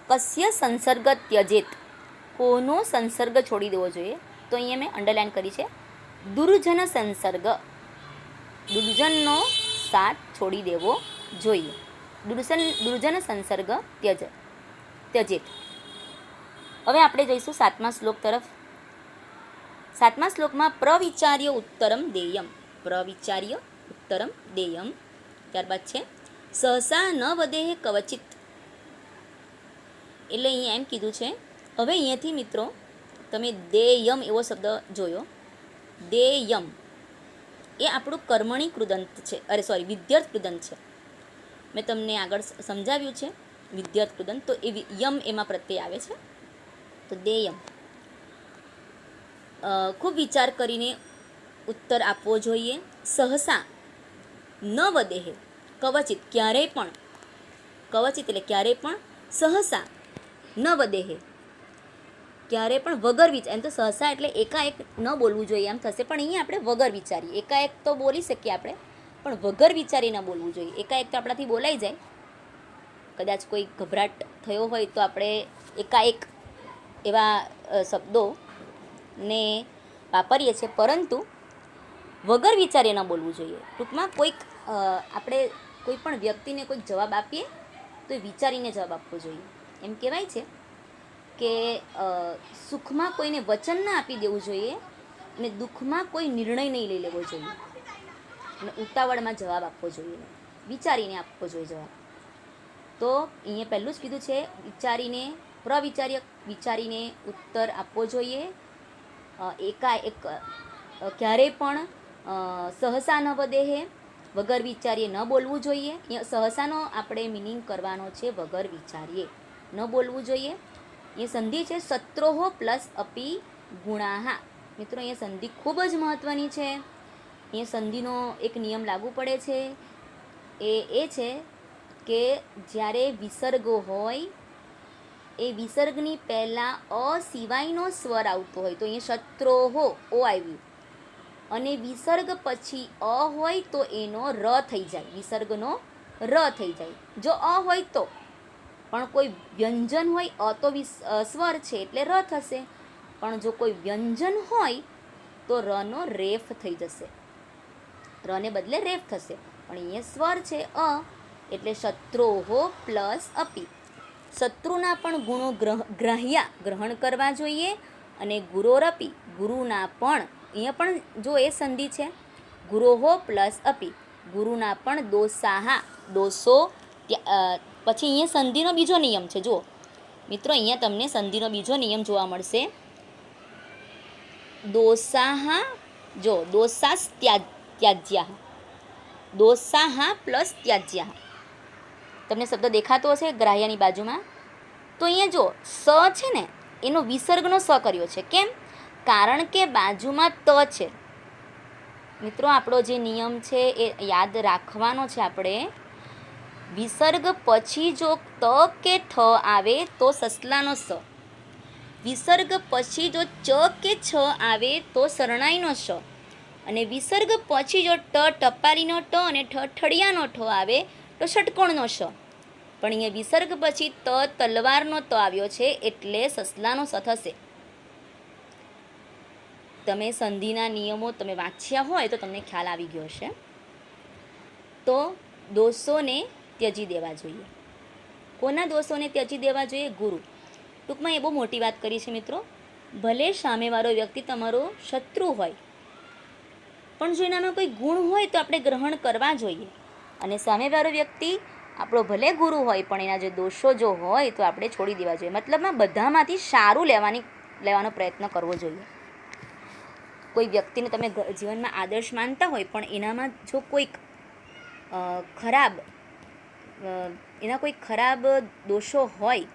કસ્ય સંસર્ગ ત્યજેત, કોનો સંસર્ગ છોડી દેવો જોઈએ. તો અહીંયા મેં અંડરલાઈન કરી છે દુર્જન સંસર્ગ, દુર્જનનો સાથ છોડી દેવો જોઈએ. દુર્જન સંસર્ગ ત્યજેત. હવે આપણે જઈશું 7મા શ્લોક તરફ. 7મા શ્લોકમાં પ્રવિચાર્ય ઉત્તરમ દેયમ, પ્રવિચાર્ય ઉત્તરમ દેયમ. ત્યારબાદ છે સહસા ન વધેહે કવચિત. એટલે અહીંયા એમ કીધું છે. હવે અહીંયાથી મિત્રો તમે દેયમ એવો શબ્દ જોયો. દેયમ એ આપણું કર્મણી કૃદંત છે, વિદ્યર્થ કૃદંત છે. મેં તમને આગળ સમજાવ્યું છે વિદ્યર્થ કૃદંત. તો એ યમ એમાં પ્રત્યય આવે છે. તો દેયમ, ખૂબ વિચાર કરીને ઉત્તર આપવો જોઈએ. સહસા ન વધેહે, કવચિત ક્યારેય પણ, કવચિત એટલે ક્યારેય પણ, સહસા ન વધેહે ક્યારે પણ વગર વિચાર, એમ તો સહસા એટલે એકાએક ન બોલવું જોઈએ એમ થશે, પણ અહીંયા આપણે વગર વિચારીએ. એકાએક તો બોલી શકીએ આપણે, પણ વગર વિચારી ન બોલવું જોઈએ. એકાએક તો આપણાથી બોલાઈ જાય, કદાચ કોઈ ગભરાટ થયો હોય તો આપણે એકાએક એવા શબ્દોને વાપરીએ છીએ, પરંતુ વગર વિચારે ન બોલવું જોઈએ. ટૂંકમાં કોઈક આપણે કોઈ પણ વ્યક્તિને કોઈક જવાબ આપીએ તો એ વિચારીને જવાબ આપવો જોઈએ. એમ કહેવાય છે કે સુખમાં કોઈને વચન ના આપી દેવું જોઈએ અને દુઃખમાં કોઈ નિર્ણય નહીં લઈ લેવો જોઈએ, અને ઉતાવળમાં જવાબ આપવો જોઈએ, વિચારીને આપવો જોઈએ જવાબ. તો અહીંયા પહેલું જ કીધું છે, વિચારીને વિચારીને ઉત્તર આપવો જોઈએ. એકાએક ક્યારેય પણ સહસા ન વધેહે, વગર વિચારીએ ન બોલવું જોઈએ. અહીંયા સહસાનો આપણે મિનિંગ કરવાનો છે વગર વિચારીએ ન બોલવું જોઈએ. એ સંધિ છે શત્રોહો પ્લસ અપી ગુણાહા. મિત્રો અહીંયા સંધિ ખૂબ જ મહત્ત્વની છે. અહીંયા સંધિનો એક નિયમ લાગુ પડે છે, એ છે કે જ્યારે વિસર્ગો હોય એ વિસર્ગની પહેલાં અ સિવાયનો સ્વર આવતો હોય, તો અહીંયા શત્રોહો ઓ આવ્યું, અને વિસર્ગ પછી અ હોય તો એનો ર થઈ જાય, વિસર્ગનો ર થઈ જાય. જો અ હોય તો, પણ કોઈ વ્યંજન હોય, અ તો સ્વર છે એટલે ર થશે, પણ જો કોઈ વ્યંજન હોય તો રનો રેફ થઈ જશે, રને બદલે રેફ થશે. પણ અહીંયા સ્વર છે અ, એટલે શત્રોહો પ્લસ અપી. શત્રુના પણ ગુણો ગ્રહણ કરવા જોઈએ, અને ગુરોરપી, ગુરુના પણ, અહીંયા પણ જો એ સંધિ છે, ગુરોહો પ્લસ અપી, ગુરુના પણ દોષાહા, દોષો. પછી અહીંયા સંધિનો બીજો નિયમ છે. જુઓ મિત્રો, અહીંયા તમને સંધિનો બીજો નિયમ જોવા મળશે. દોષાહા, જો દોષાસ ત્યાજ્યા, દોષાહા પ્લસ ત્યાજ્યા. તમને શબ્દ દેખાતો હશે ગ્રાહ્યની બાજુમાં. તો અહીંયા જો સ છે ને, એનો વિસર્ગનો સ કર્યો છે. કેમ? કારણ કે બાજુમાં ત છે. મિત્રો, આપણો જે નિયમ છે એ યાદ રાખવાનો છે આપણે. વિસર્ગ પછી જો ત કે થ આવે તો સસલાનો સ, વિસર્ગ પછી જો ચ કે છ આવે તો શરણાઈનો શ, અને વિસર્ગ પછી જો ટ ટપારીનો ટ અને ઠ ઠળિયાનો ઠ આવે તો ષટકોણનો શ. પણ અહીંયા વિસર્ગ પછી ત તલવારનો ત આવ્યો છે એટલે સસલાનો સ થશે. તમે સંધિના નિયમો તમે વાંચ્યા હોય તો તમને ખ્યાલ આવી ગયો હશે. તો દોષોને ત્યજી દેવા જોઈએ. કોના દોષોને ત્યજી દેવા જોઈએ? ગુરુ. ટૂંકમાં એ બહુ મોટી વાત કરી છે મિત્રો. ભલે સામેવાળો વ્યક્તિ તમારો શત્રુ હોય, પણ જો એનામાં કોઈ ગુણ હોય તો આપણે ગ્રહણ કરવા જોઈએ. અને સામેવાળો વ્યક્તિ આપણો ભલે ગુરુ હોય, પણ એના જે દોષો જો હોય તો આપણે છોડી દેવા જોઈએ. મતલબમાં બધામાંથી સારું લેવાનો પ્રયત્ન કરવો જોઈએ. કોઈ વ્યક્તિને તમે જીવનમાં આદર્શ માનતા હોય, પણ એનામાં જો કોઈક એના કોઈ ખરાબ દોષો હોય,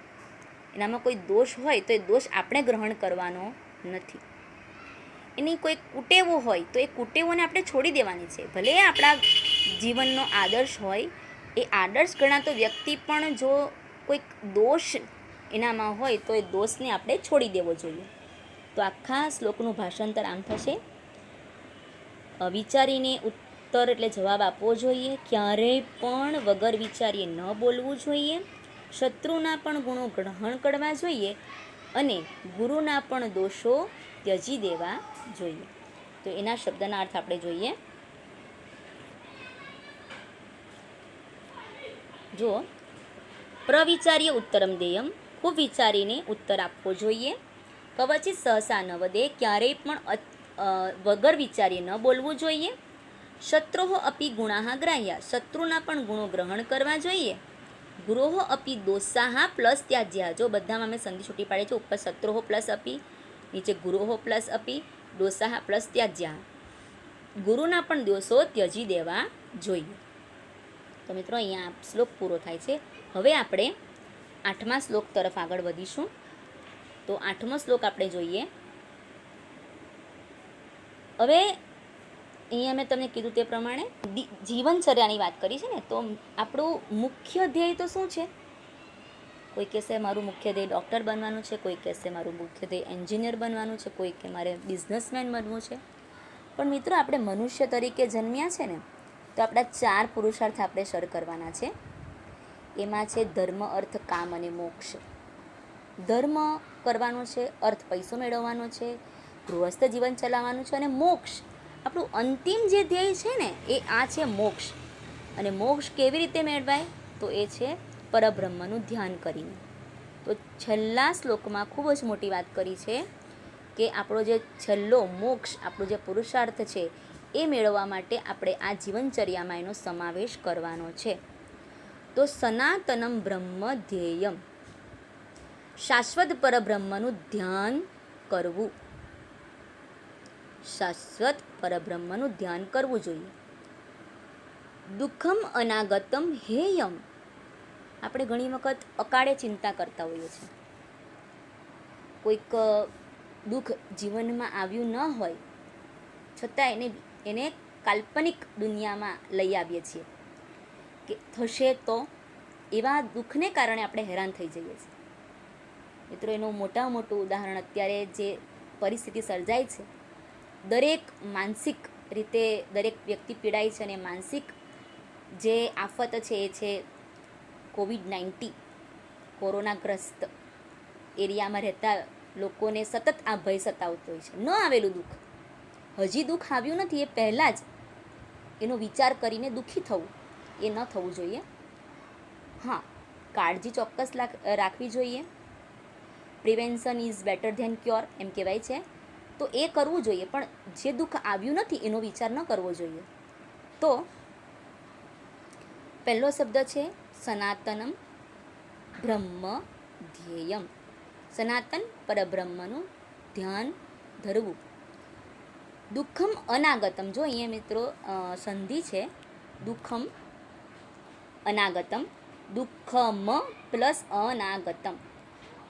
એનામાં કોઈ દોષ હોય, તો એ દોષ આપણે ગ્રહણ કરવાનો નથી. એની કોઈ કુટેવો હોય તો એ કુટેવોને આપણે છોડી દેવાની છે. ભલે આપણા જીવનનો આદર્શ હોય, એ આદર્શ ગણાતો વ્યક્તિ પણ જો કોઈક દોષ એનામાં હોય તો એ દોષને આપણે છોડી દેવો જોઈએ. તો આખા શ્લોકનું ભાષાંતર આમ થશે: વિચારીને ઉત્તર એટલે જવાબ આપવો જોઈએ, ક્યારેય પણ વગર વિચારીએ ન બોલવું જોઈએ, શત્રુના પણ ગુણો ગ્રહણ કરવા જોઈએ, અને ગુરુના પણ દોષો ત્યજી દેવા જોઈએ. તો એના શબ્દના અર્થ આપણે જોઈએ. જો પ્રવિચાર્ય ઉત્તરમ દેયમ, ખૂબ વિચારીને ઉત્તર આપવો જોઈએ. કવચિત સહસા ન વધે, ક્યારેય પણ વગર વિચારીએ ન બોલવું જોઈએ. શત્રુહો અપી ગુણાહા ગ્રાહ્યા, શત્રુના પણ ગુણો ગ્રહણ કરવા જોઈએ. ગુરોહો અપી દોષાહા પ્લસ ત્યાજ્યા, જો બધામાં મેં સંધિ છૂટી પાડી છે. ઉપર શત્રુહો પ્લસ અપી, નીચે ગુરોહો પ્લસ અપી, દોષાહા પ્લસ ત્યાજ્યા. ગુરુના પણ દોષો ત્યજી દેવા જોઈએ. તો મિત્રો, અહીંયા શ્લોક પૂરો થાય છે. હવે આપણે 8મા શ્લોક તરફ આગળ વધીશું. તો 8મો શ્લોક આપણે જોઈએ. હવે અહીંયા મેં તમને કીધું તે પ્રમાણે જીવનચર્યાની વાત કરી છે ને, તો આપણું મુખ્ય ધ્યેય તો શું છે? કોઈ કહેશે મારું મુખ્ય ધ્યેય ડૉક્ટર બનવાનું છે, કોઈ કહેશે મારું મુખ્ય ધ્યેય એન્જિનિયર બનવાનું છે, કોઈ કે મારે બિઝનેસમેન બનવું છે. પણ મિત્રો આપણે મનુષ્ય તરીકે જન્મ્યા છે ને, તો આપણા 4 પુરુષાર્થ આપણે સર કરવાના છે. એમાં છે ધર્મ, અર્થ, કામ અને મોક્ષ. ધર્મ કરવાનો છે, અર્થ પૈસો મેળવવાનો છે, ગૃહસ્થ જીવન ચલાવવાનું છે, અને મોક્ષ આપણું અંતિમ જે ધ્યેય છે ને એ આ છે મોક્ષ. અને મોક્ષ કેવી રીતે મેળવાય? તો એ છે પરબ્રહ્મનું ધ્યાન કરીને. તો છેલ્લા શ્લોકમાં ખૂબ જ મોટી વાત કરી છે કે આપણો જે છેલ્લો મોક્ષ, આપણો જે પુરુષાર્થ છે એ મેળવવા માટે આપણે આ જીવનચર્યામાં એનો સમાવેશ કરવાનો છે. તો સનાતનમ બ્રહ્મ ધ્યેયમ, શાશ્વત પરબ્રહ્મનું ધ્યાન કરવું. શાશ્વત પરબ્રહ્મનું ધ્યાન કરવું જોઈએ. દુઃખમ અનાગતમ હેયમ, આપણે ઘણી વખત અકાળે ચિંતા કરતા હોઈએ છીએ. કોઈક દુઃખ જીવનમાં આવ્યું ન હોય છતાં એને કાલ્પનિક દુનિયામાં લઈ આવીએ છીએ કે થશે તો. એવા દુઃખને કારણે આપણે હેરાન થઈ જઈએ છીએ. મિત્રો એનું મોટું ઉદાહરણ અત્યારે જે પરિસ્થિતિ સર્જાય છે, દરેક માનસિક રીતે દરેક વ્યક્તિ પીડાય છે, અને માનસિક જે આફત છે એ છે COVID-19. કોરોનાગ્રસ્ત એરિયામાં રહેતા લોકોને સતત આ ભય સતાવતો હોય છે. ન આવેલું દુઃખ, હજી દુઃખ આવ્યું નથી એ પહેલાં જ એનો વિચાર કરીને દુઃખી થવું, એ ન થવું જોઈએ. હા, કાળજી ચોક્કસ રાખવી જોઈએ. Prevention is better than cure એમ કહેવાય છે. તો એ કરવું જોઈએ, પણ જે દુઃખ આવ્યું નથી એનો વિચાર ન કરવો જોઈએ. તો પહેલો શબ્દ છે સનાતનમ બ્રહ્મ ધ્યેયમ, સનાતન પરબ્રહ્મનું ધ્યાન ધરવું. દુઃખમ અનાગતમ, જો અહીંયા મિત્રો સંધિ છે, દુઃખમ અનાગતમ, દુઃખમ પ્લસ અનાગતમ.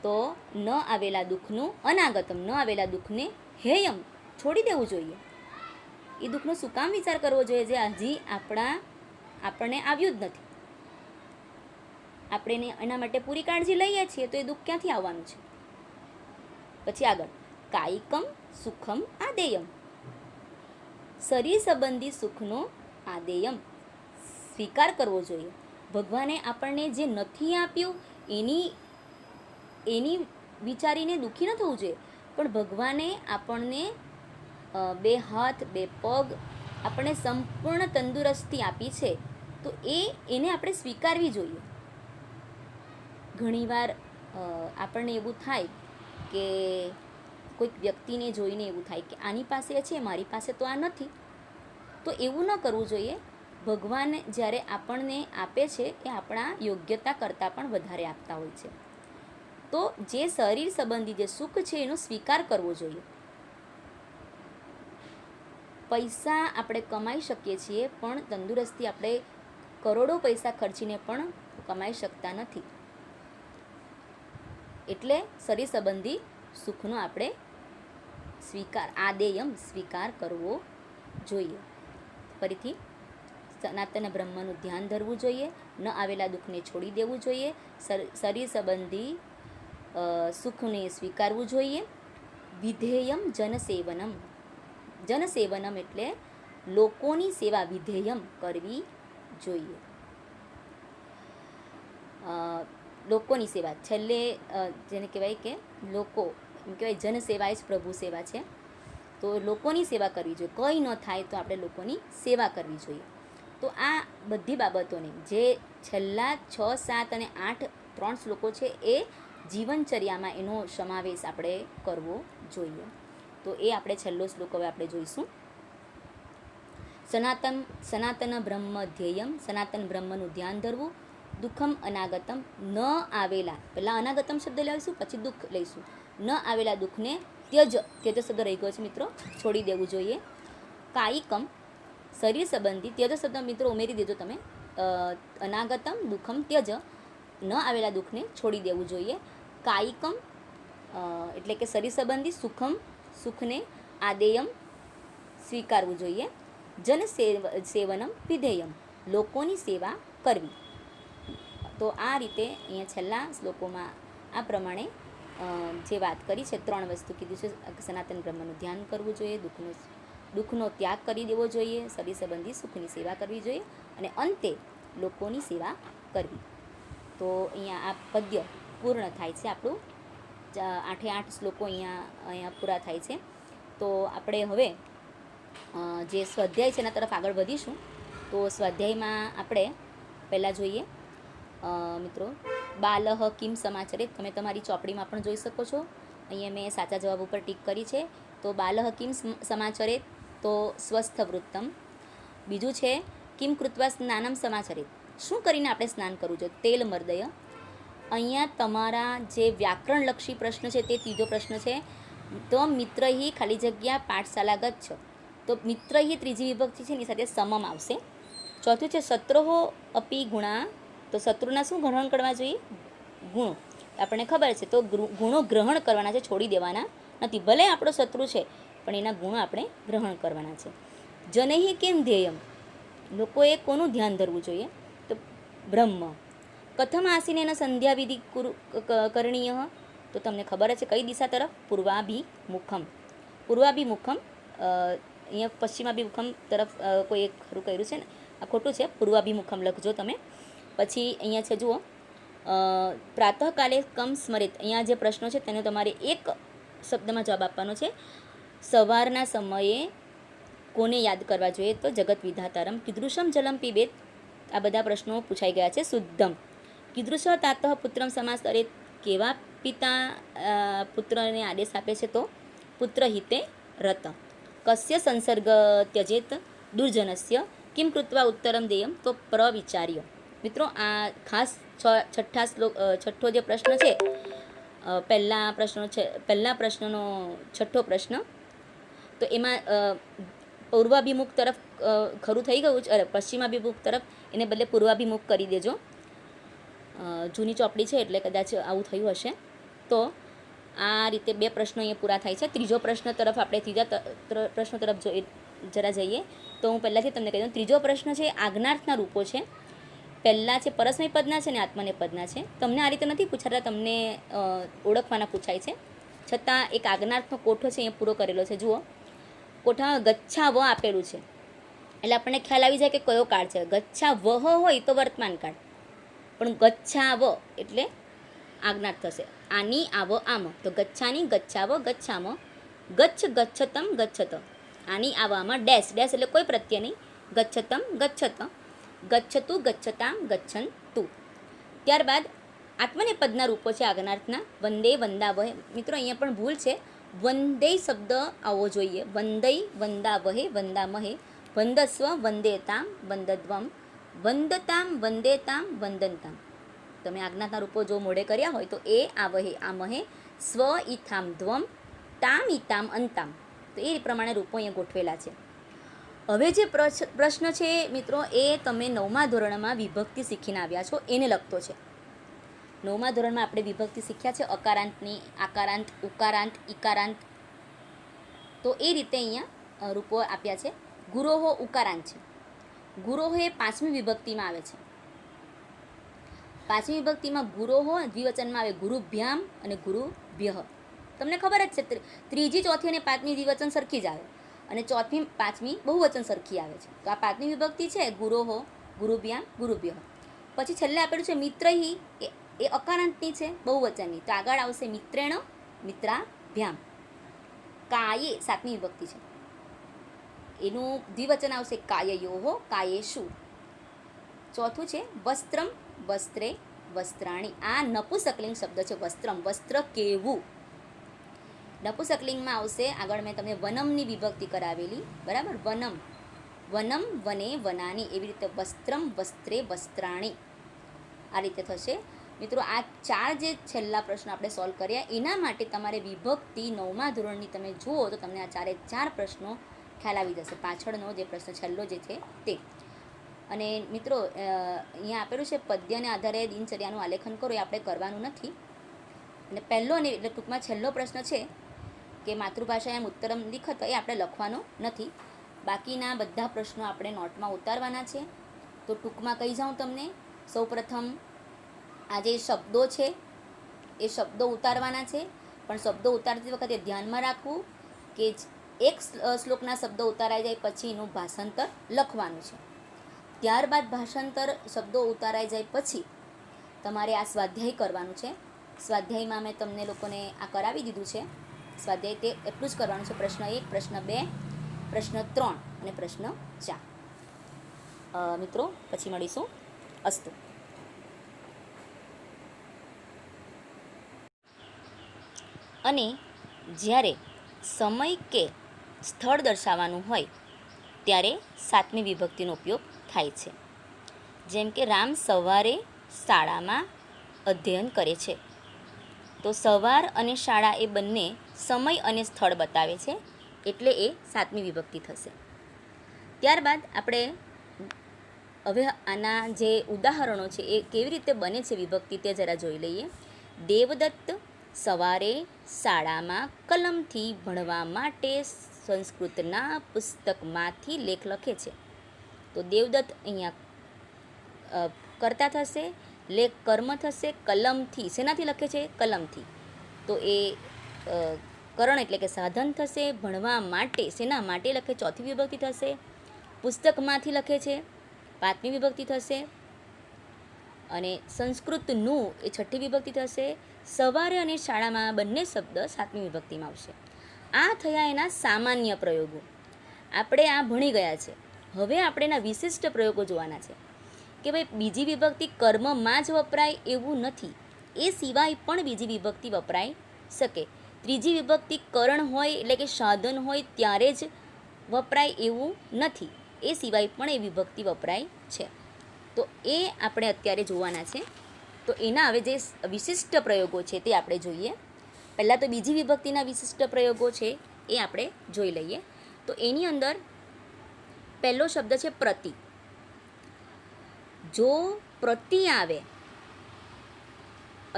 તો ન આવેલા દુઃખનું, અનાગતમ ન આવેલા દુઃખને હેયમ છોડી દેવું જોઈએ. એ દુઃખનો શું કામ વિચાર કરવો જોઈએ જે હજી આપણને આવ્યું જ નથી? આપણે એના માટે પૂરી કાળજી લઈએ છીએ તો એ દુઃખ ક્યાંથી આવવાનું છે? પછી આગળ, કાયિકમ સુખમ આદેયમ, શરીર સંબંધી સુખનો આદેયમ સ્વીકાર કરવો જોઈએ. ભગવાને આપણને જે નથી આપ્યું એની વિચારીને દુઃખી ન થવું જોઈએ, પણ ભગવાને આપણને 2 હાથ 2 પગ, આપણને સંપૂર્ણ તંદુરસ્તી આપી છે, તો એને આપણે સ્વીકારવી જોઈએ. ઘણીવાર આપણને એવું થાય કે કોઈક વ્યક્તિને જોઈને એવું થાય કે આની પાસે છે, મારી પાસે તો આ નથી. તો એવું ન કરવું જોઈએ. ભગવાન જ્યારે આપણને આપે છે એ આપણા યોગ્યતા કરતાં પણ વધારે આપતા હોય છે. તો જે શરીર સંબંધી જે સુખ છે એનો સ્વીકાર કરવો જોઈએ. પૈસા આપણે કમાઈ શકીએ છીએ, પણ તંદુરસ્તી આપણે કરોડો પૈસા ખર્ચીને પણ કમાઈ શકતા નથી. એટલે શરીર સંબંધી સુખનો આપણે આદેયમ સ્વીકાર કરવો જોઈએ. ફરીથી, સનાતન બ્રહ્મનું ધ્યાન ધરવું જોઈએ, ન આવેલા દુઃખને છોડી દેવું જોઈએ, શરીર સંબંધી સુખને સ્વીકારવું જોઈએ. વિધેયમ જનસેવનમ, જનસેવનમ એટલે લોકોની સેવા, વિધેયમ કરવી જોઈએ. લોકોની સેવા, છેલ્લે જેને કહેવાય કે લોકો એમ કહેવાય જનસેવા જ પ્રભુ સેવા છે. તો લોકોની સેવા કરવી જોઈએ. કંઈ ન થાય તો આપણે લોકોની સેવા કરવી જોઈએ. તો આ બધી બાબતોને જે છેલ્લા 6, 7 અને 8 3 શ્લોકો છે એ જીવનચર્યામાં એનો સમાવેશ આપણે કરવો જોઈએ. તો એ આપણે છેલ્લો શ્લોક હવે આપણે જોઈશું. સનાતન બ્રહ્મ ધ્યેયમ, સનાતન બ્રહ્મનું ધ્યાન ધરવું. દુઃખમ અનાગતમ, ન આવેલા, પહેલાં અનાગતમ શબ્દ લઈશું પછી દુઃખ લઈશું. ન આવેલા દુઃખને ત્યજ શબ્દ રહી ગયો છે મિત્રો, છોડી દેવું જોઈએ. કાયિકમ, શરીર સંબંધી, ત્યજ શબ્દ મિત્રો ઉમેરી દેજો તમે. અનાગતમ દુઃખમ ત્યજ, ન આવેલા દુઃખને છોડી દેવું જોઈએ. કાયિકમ એટલે કે શરીર સંબંધી, સુખને આદેયમ સ્વીકારવું જોઈએ. જન સેવનમ વિધેયમ, લોકોની સેવા કરવી. તો આ રીતે અહીંયા છેલ્લા શ્લોકોમાં આ પ્રમાણે જે વાત કરી છે, 3 વસ્તુ કીધી છે. સનાતન બ્રહ્મનું ધ્યાન કરવું જોઈએ, દુઃખનો ત્યાગ કરી દેવો જોઈએ, શરીર સંબંધી સુખની સેવા કરવી જોઈએ અને અંતે લોકોની સેવા કરવી. તો અહીંયા આ પદ્ય પૂર્ણ થાય છે. આપણું 8 શ્લોકો અહીંયા પૂરા થાય છે. તો આપણે હવે જે સ્વાધ્યાય છે એના તરફ આગળ વધીશું. તો સ્વાધ્યાયમાં આપણે પહેલાં જોઈએ મિત્રો, બાલહ કિમ સમાચરેત. તમે તમારી ચોપડીમાં પણ જોઈ શકો છો. અહીંયા મેં સાચા જવાબ ઉપર ટીક કરી છે. તો બાલહ કિમ સમાચરેત, તો સ્વસ્થ વૃત્તમ. બીજું છે કિમ કૃત્વા સ્નાનમ સમાચરેત, શું કરીને આપણે સ્નાન કરવું જોઈએ? તેલ મર્દય. અહીંયા તમારા જે વ્યાકરણલક્ષી પ્રશ્ન છે તે ત્રીજો પ્રશ્ન છે. તો મિત્રહી ખાલી જગ્યા પાઠશાલા ગચ્છ. તો મિત્રહી ત્રીજી વિભક્તિ છે એની સાથે સમમ આવશે. ચોથું છે શત્રુહો અપી ગુણા. તો શત્રુના શું ગ્રહણ કરવા જોઈએ? ગુણો. આપણને ખબર છે. તો ગુણો ગ્રહણ કરવાના છે, છોડી દેવાના નથી. ભલે આપણો શત્રુ છે પણ એના ગુણો આપણે ગ્રહણ કરવાના છે. જનૈહિ કેમ ધ્યેયમ, લોકોએ કોનું ધ્યાન ધરવું જોઈએ? તો બ્રહ્મ. કથમ આસીને એના સંધ્યાવિધિ કરણીય. તો તમને ખબર છે કઈ દિશા તરફ? પૂર્વાભિમુખમ. પૂર્વાભિમુખમ. અહીંયા પશ્ચિમાભિમુખમ તરફ કોઈ એક ખરું કર્યું છે ને, આ ખોટું છે. પૂર્વાભિમુખમ લખજો તમે. પછી અહીંયા છે જુઓ, પ્રાતઃકાલે કમ સ્મરિત. અહીંયા જે પ્રશ્નો છે તેનો તમારે એક શબ્દમાં જવાબ આપવાનો છે. સવારના સમયે કોને યાદ કરવા જોઈએ? તો જગત વિધાતારમ. કીદૃશમ જલમ પીબેત. આ બધા પ્રશ્નો પૂછાઈ ગયા છે. શુદ્ધમ. કીદૃશ તાતઃ પુત્રમ સમાસરેત. કેવા પિતા પુત્રને આદેશ આપે છે? તો પુત્ર હિતે રત. કસ્ય સંસર્ગ ત્યજેત દુર્જનસ્ય. કિમ કૃત્વા ઉત્તરમ દેયમ. તો પ્રવિચાર્ય. મિત્રો આ ખાસ છઠ્ઠો જે પ્રશ્ન છે, પહેલા પ્રશ્નનો છઠ્ઠો પ્રશ્ન. તો એમાં પૂર્વાભિમુખ તરફ ખરું થઈ ગયું છે, પશ્ચિમાભિમુખ તરફ, એને બદલે પૂર્વાભિમુખ કરી દેજો. જૂની ચોપડી છે એટલે કદાચ આવું થયું હશે. તો આ રીતે 2 પ્રશ્નો અહીંયા પૂરા થાય છે. ત્રીજો પ્રશ્ન તરફ આપણે ત્રીજા પ્રશ્નો તરફ જરા જઈએ. તો હું પહેલાંથી તમને કહી દઉં, ત્રીજો પ્રશ્ન છે આજ્ઞાર્થના રૂપો છે. પહેલાં છે પરસ્મય પદના છે ને આત્મને પદના છે. તમને આ રીતે નથી પૂછાતા, તમને ઓળખવાના પૂછાય છે. છતાં એક આજ્ઞાર્થનો કોઠો છે અહીંયા પૂરો કરેલો છે. જુઓ, કોઠામાં ગચ્છા વ આપેલું છે એટલે આપણને ખ્યાલ આવી જાય કે કયો કાળ છે. ગચ્છા વહ હોય તો વર્તમાન કાળ, પણ ગચ્છા વ એટલે આજ્ઞાર્થ થશે. આની આવ આમ. તો ગચ્છાની ગચ્છાવ ગચ્છામ. ગચ્છ ગચ્છતમ ગચ્છત. આની આવામાં ડેશ. ડેશ એટલે કોઈ પ્રત્યય નહીં. ગચ્છતમ ગચ્છત. ગચ્છતુ ગચ્છતામ ગચ્છન્તુ. ત્યારબાદ આત્મનેપદના રૂપો છે આજ્ઞાર્થના. વંદે વંદાવહે. મિત્રો અહીંયા પણ ભૂલ છે. વંદે શબ્દ આવવો જોઈએ. વંદૈ વંદાવહે વંદામહે. વંદસ્વ વંદેતામ વંદદ્વમ. વંદતામ વંદેતામ વંદનતામ. તમે આજ્ઞાના રૂપો જો મોડે કર્યા હોય તો એ આવહે આમહે, સ્વ ઈથામ ધ્વમ, તામ ઈતામ અંતામ. તો એ પ્રમાણે રૂપો અહીંયા ગોઠવેલા છે. હવે જે પ્રશ્ન છે મિત્રો, એ તમે 9મા ધોરણમાં વિભક્તિ શીખીને આવ્યા છો એને લગતો છે. 9મા ધોરણમાં આપણે વિભક્તિ શીખ્યા છે અકારાંતની, આકારાંત, ઉકારાંત, ઈકારાંત. તો એ રીતે અહીંયા રૂપો આપ્યા છે. ગુરોહો ઉકારાંત છે. ગુરોહો એ 5મી વિભક્તિમાં આવે છે. 5મી વિભક્તિમાં ગુરોહો દ્વિવચનમાં આવે ગુરુભ્યામ અને ગુરુભ્યઃ. તમને ખબર જ છે, ત્રીજી, ચોથી અને 5મી દ્વિવચન સરખી જ આવે અને ચોથી, 5મી બહુવચન સરખી આવે છે. તો આ 5મી વિભક્તિ છે ગુરોહો, ગુરુભ્યામ, ગુરુભ્યઃ. પછી છેલ્લે આપેલું છે મિત્રહી, એ અકારાંતની છે, બહુવચનની. તો આગળ આવશે મિત્રેણ, મિત્રાભ્યામ. કાયે 7મી વિભક્તિ છે, એનું દ્વિવચન આવશે કાયયોહો, કાયેષુ. ચોથું છે વસ્ત્રમ, વસ્ત્રે, વસ્ત્રાણી. આ નપુંસકલિંગ શબ્દ છે. વસ્ત્રમ, વસ્ત્ર કેવું. નપુંસકલિંગમાં આવશે આગળ મેં તમને વનમની વિભક્તિ કરાવેલી, બરાબર. વનમ, વનમ, વને, વનાની. એવી રીતે વસ્ત્રમ, વસ્ત્રે, વસ્ત્રાણી. આ રીતે થશે. મિત્રો આ 4 જે છેલ્લા પ્રશ્ન આપણે સોલ્વ કર્યા, એના માટે તમારે વિભક્તિ 9મા ધોરણની તમે જુઓ તો તમને આ 4 પ્રશ્નો ખ્યાલ આવી જશે. પાછળનો જે પ્રશ્ન છેલ્લો જે છે તે. અને મિત્રો અહીંયા આપેલું છે પદ્યને આધારે દિનચર્યાનું આલેખન કરો. એ આપણે કરવાનું નથી. અને પહેલો અને એટલે ટૂંકમાં છેલ્લો પ્રશ્ન છે કે માતૃભાષાયામ ઉત્તરમ લિખત, એ આપણે લખવાનો નથી. બાકીના બધા પ્રશ્નો આપણે નોટમાં ઉતારવાના છે. તો ટૂંકમાં કહી જાઉં તમને. સૌપ્રથમ આ જે શબ્દો છે એ શબ્દો ઉતારવાના છે, પણ શબ્દો ઉતારતી વખતે ધ્યાનમાં રાખવું કે એક શ્લોકના શબ્દો ઉતારાઈ જાય પછી એનું ભાષાંતર લખવાનું છે. ત્યારબાદ ભાષાંતર શબ્દો ઉતારાઈ જાય પછી તમારે આ સ્વાધ્યાય કરવાનું છે. સ્વાધ્યાયમાં મેં તમને લોકોને આ કરાવી દીધું છે. સ્વાધ્યાય તે એટલું જ કરવાનું છે. પ્રશ્ન 1, પ્રશ્ન 2, પ્રશ્ન 3 અને પ્રશ્ન 4. મિત્રો પછી મળીશું. અસ્તુ. અને જ્યારે સમય કે સ્થળ દર્શાવવાનું હોય ત્યારે સાતમી વિભક્તિનો ઉપયોગ થાય છે. જેમ કે રામ સવારે શાળામાં અધ્યયન કરે છે, તો સવાર અને શાળા એ બંને સમય અને સ્થળ બતાવે છે, એટલે એ સાતમી વિભક્તિ થશે. ત્યારબાદ આપણે હવે આના જે ઉદાહરણો છે એ કેવી રીતે બને છે વિભક્તિ તે જરા જોઈ લઈએ. દેવદત્ત સવારે શાળામાં કલમથી ભણવા માટે સંસ્કૃતના પુસ્તકમાંથી લેખ લખે છે. તો દેવદત્ત અહીંયા કર્તા થશે, લેખ કર્મ થશે, કલમથી શેનાથી લખે છે? કલમથી. તો એ કરણ એટલે કે સાધન થશે. ભણવા માટે શેના માટે લખે? ચોથી વિભક્તિ થશે. પુસ્તકમાંથી લખે છે, પાંચમી વિભક્તિ થશે. અને સંસ્કૃતનું એ છઠ્ઠી વિભક્તિ થશે. સવારે અને શાળામાં બંને શબ્દ સાતમી વિભક્તિમાં આવશે. આ થયા એના સામાન્ય પ્રયોગો. આપણે આ ભણી ગયા છે. હવે આપણે એના વિશિષ્ટ પ્રયોગો જોવાના છે કે ભાઈ બીજી વિભક્તિ કર્મમાં જ વપરાય એવું નથી, એ સિવાય પણ બીજી વિભક્તિ વપરાઈ શકે. ત્રીજી વિભક્તિ કરણ હોય એટલે કે સાધન હોય ત્યારે જ વપરાય એવું નથી, એ સિવાય પણ એ વિભક્તિ વપરાય છે. તો એ આપણે અત્યારે જોવાના છે. તો એના હવે જે વિશિષ્ટ પ્રયોગો છે તે આપણે જોઈએ. પહેલાં તો બીજી વિભક્તિના વિશિષ્ટ પ્રયોગો છે એ આપણે જોઈ લઈએ. તો એની અંદર પહેલો શબ્દ છે પ્રતિ. જો પ્રતિ આવે